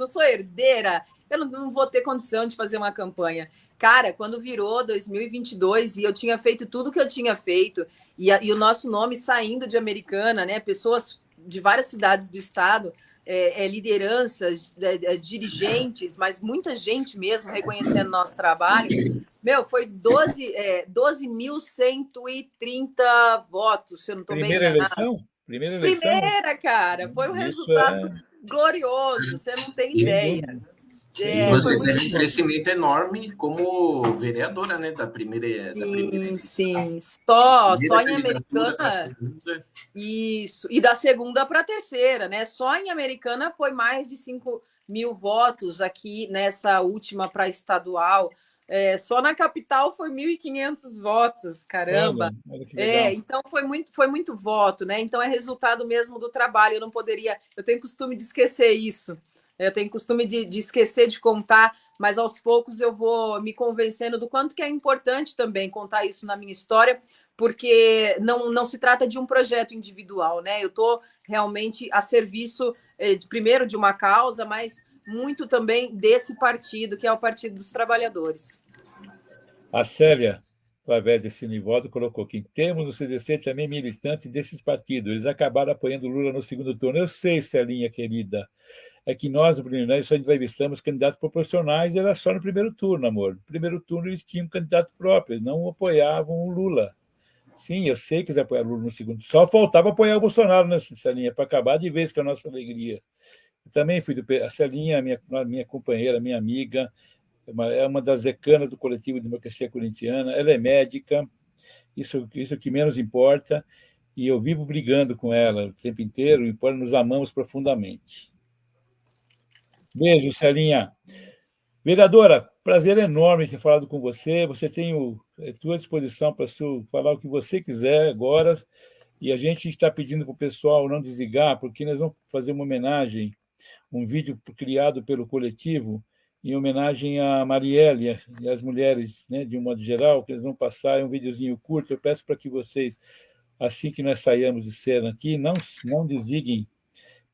sou herdeira, eu não vou ter condição de fazer uma campanha. Cara, quando virou 2022 e eu tinha feito tudo que eu tinha feito, e o nosso nome saindo de Americana, né? Pessoas de várias cidades do estado, lideranças, dirigentes, mas muita gente mesmo reconhecendo nosso trabalho. Foi 12.130 votos, se eu não estou bem enganado. Primeira eleição? Primeira, cara. Foi um resultado glorioso, você não tem ideia. Você teve um crescimento enorme como vereadora, né? Da primeira. Sim. Só em Americana. Isso. E da segunda para a terceira, né? Só em Americana foi mais de 5.000 votos aqui nessa última para estadual. Só na capital foi 1.500 votos, caramba. Então foi muito voto, né? Então é resultado mesmo do trabalho. Eu tenho costume de esquecer isso. Eu tenho costume de esquecer de contar, mas aos poucos eu vou me convencendo do quanto que é importante também contar isso na minha história, porque não se trata de um projeto individual, né? Eu estou realmente a serviço, primeiro, de uma causa, mas muito também desse partido, que é o Partido dos Trabalhadores. A Célia, através desse Nivaldo, colocou que temos no CDC também militantes desses partidos. Eles acabaram apoiando o Lula no segundo turno. Eu sei, Celinha, querida. É que nós, no Preliminares, só entrevistamos candidatos proporcionais, era só no primeiro turno, amor. No primeiro turno, eles tinham candidato próprio, eles não apoiavam o Lula. Sim, eu sei que eles apoiaram o Lula no segundo. Só faltava apoiar o Bolsonaro nessa linha, para acabar de vez com a nossa alegria. Eu também fui a Celinha, minha companheira, minha amiga, é uma das decanas do Coletivo de Democracia Corintiana, ela é médica, Isso que menos importa, e eu vivo brigando com ela o tempo inteiro, e nos amamos profundamente. Beijo, Celinha. Vereadora, prazer enorme ter falado com você. Você tem a tua disposição para falar o que você quiser agora, e a gente está pedindo para o pessoal não desligar, porque nós vamos fazer uma homenagem, um vídeo criado pelo coletivo, em homenagem a Marielle e às mulheres, né, de um modo geral, que eles vão passar, é um videozinho curto. Eu peço para que vocês, assim que nós saímos de cena aqui, não desliguem,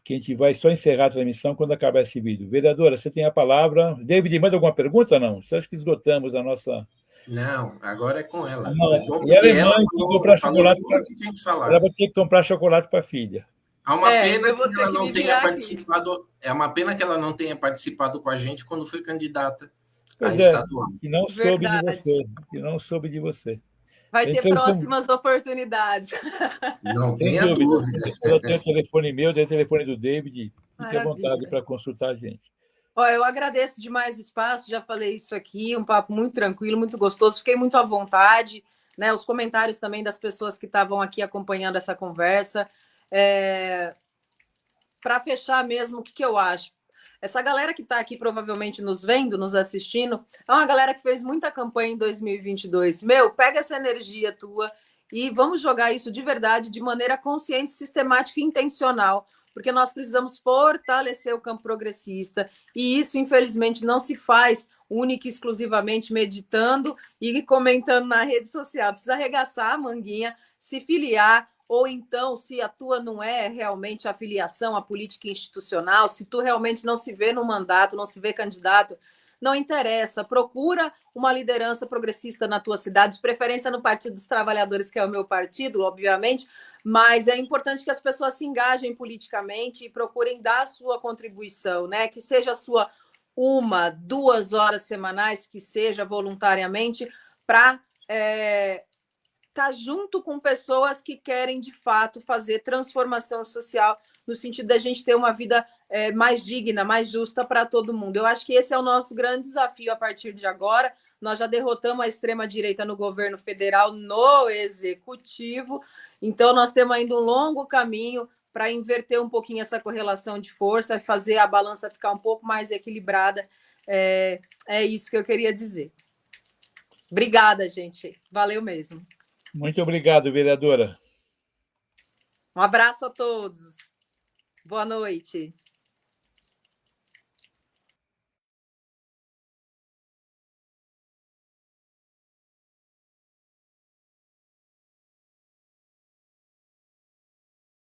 que a gente vai só encerrar a transmissão quando acabar esse vídeo. Vereadora, você tem a palavra. David, manda alguma pergunta, não? Você acha que esgotamos a nossa... Não, agora é com ela. E a alemã que comprar chocolate ela vai ter que comprar chocolate para a filha. Há uma pena que ela não tenha participado. É uma pena que ela não tenha participado com a gente quando foi candidata a estadual. Que não soube de você. Que não soube de você. Vai ter próximas oportunidades. Não tenha dúvida. Eu tenho o telefone meu, tenho o telefone do David. Fique à vontade para consultar a gente. Eu agradeço demais o espaço, já falei isso aqui, um papo muito tranquilo, muito gostoso, fiquei muito à vontade, né? Os comentários também das pessoas que estavam aqui acompanhando essa conversa. Para fechar mesmo, o que eu acho? Essa galera que está aqui provavelmente nos vendo, nos assistindo, é uma galera que fez muita campanha em 2022. Pega essa energia tua e vamos jogar isso de verdade, de maneira consciente, sistemática e intencional, porque nós precisamos fortalecer o campo progressista, e isso, infelizmente, não se faz única e exclusivamente meditando e comentando na rede social. Precisa arregaçar a manguinha, se filiar, ou então, se a tua não é realmente a filiação à política institucional, se tu realmente não se vê no mandato, não se vê candidato, não interessa, procura uma liderança progressista na tua cidade, de preferência no Partido dos Trabalhadores, que é o meu partido, obviamente, mas é importante que as pessoas se engajem politicamente e procurem dar a sua contribuição, né? Que seja a sua 1-2 horas semanais, que seja voluntariamente, para estar junto com pessoas que querem, de fato, fazer transformação social, no sentido da gente ter uma vida mais digna, mais justa para todo mundo. Eu acho que esse é o nosso grande desafio a partir de agora. Nós já derrotamos a extrema-direita no governo federal, no executivo, então nós temos ainda um longo caminho para inverter um pouquinho essa correlação de força, fazer a balança ficar um pouco mais equilibrada. É isso que eu queria dizer. Obrigada, gente. Valeu mesmo. Muito obrigado, vereadora. Um abraço a todos. Boa noite.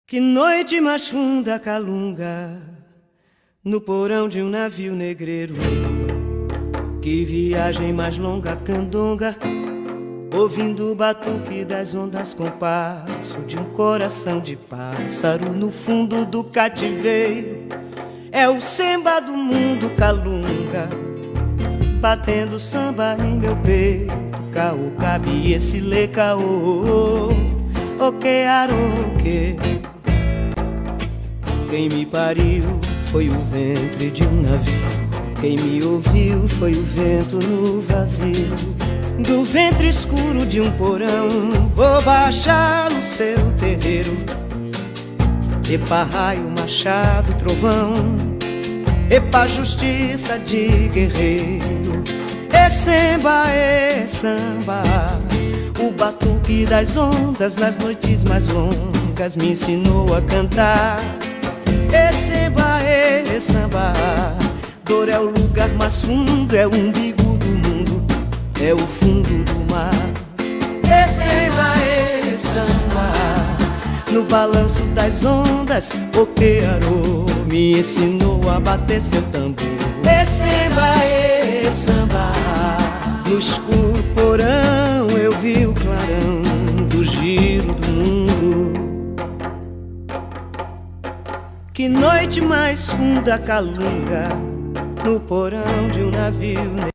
Que noite mais funda calunga no porão de um navio negreiro. Que viagem mais longa candonga, ouvindo o batuque das ondas, compasso de um coração de pássaro no fundo do cativeiro. É o samba do mundo calunga, batendo samba em meu peito. Caô, cabe esse lê caô, o que aroque. Quem me pariu foi o ventre de um navio, quem me ouviu foi o vento no vazio. Do ventre escuro de um porão vou baixar no seu terreiro. Epa raio, machado, trovão, epa justiça de guerreiro. É samba, o batuque das ondas nas noites mais longas me ensinou a cantar. É samba, dor é o lugar mais fundo, é o umbigo do mundo, é o fundo do mar. É samba, no balanço das ondas, o que arô me ensinou a bater seu tambor. É samba, no escuro porão eu vi o clarão do giro do mundo. Que noite mais funda calunga no porão de um navio.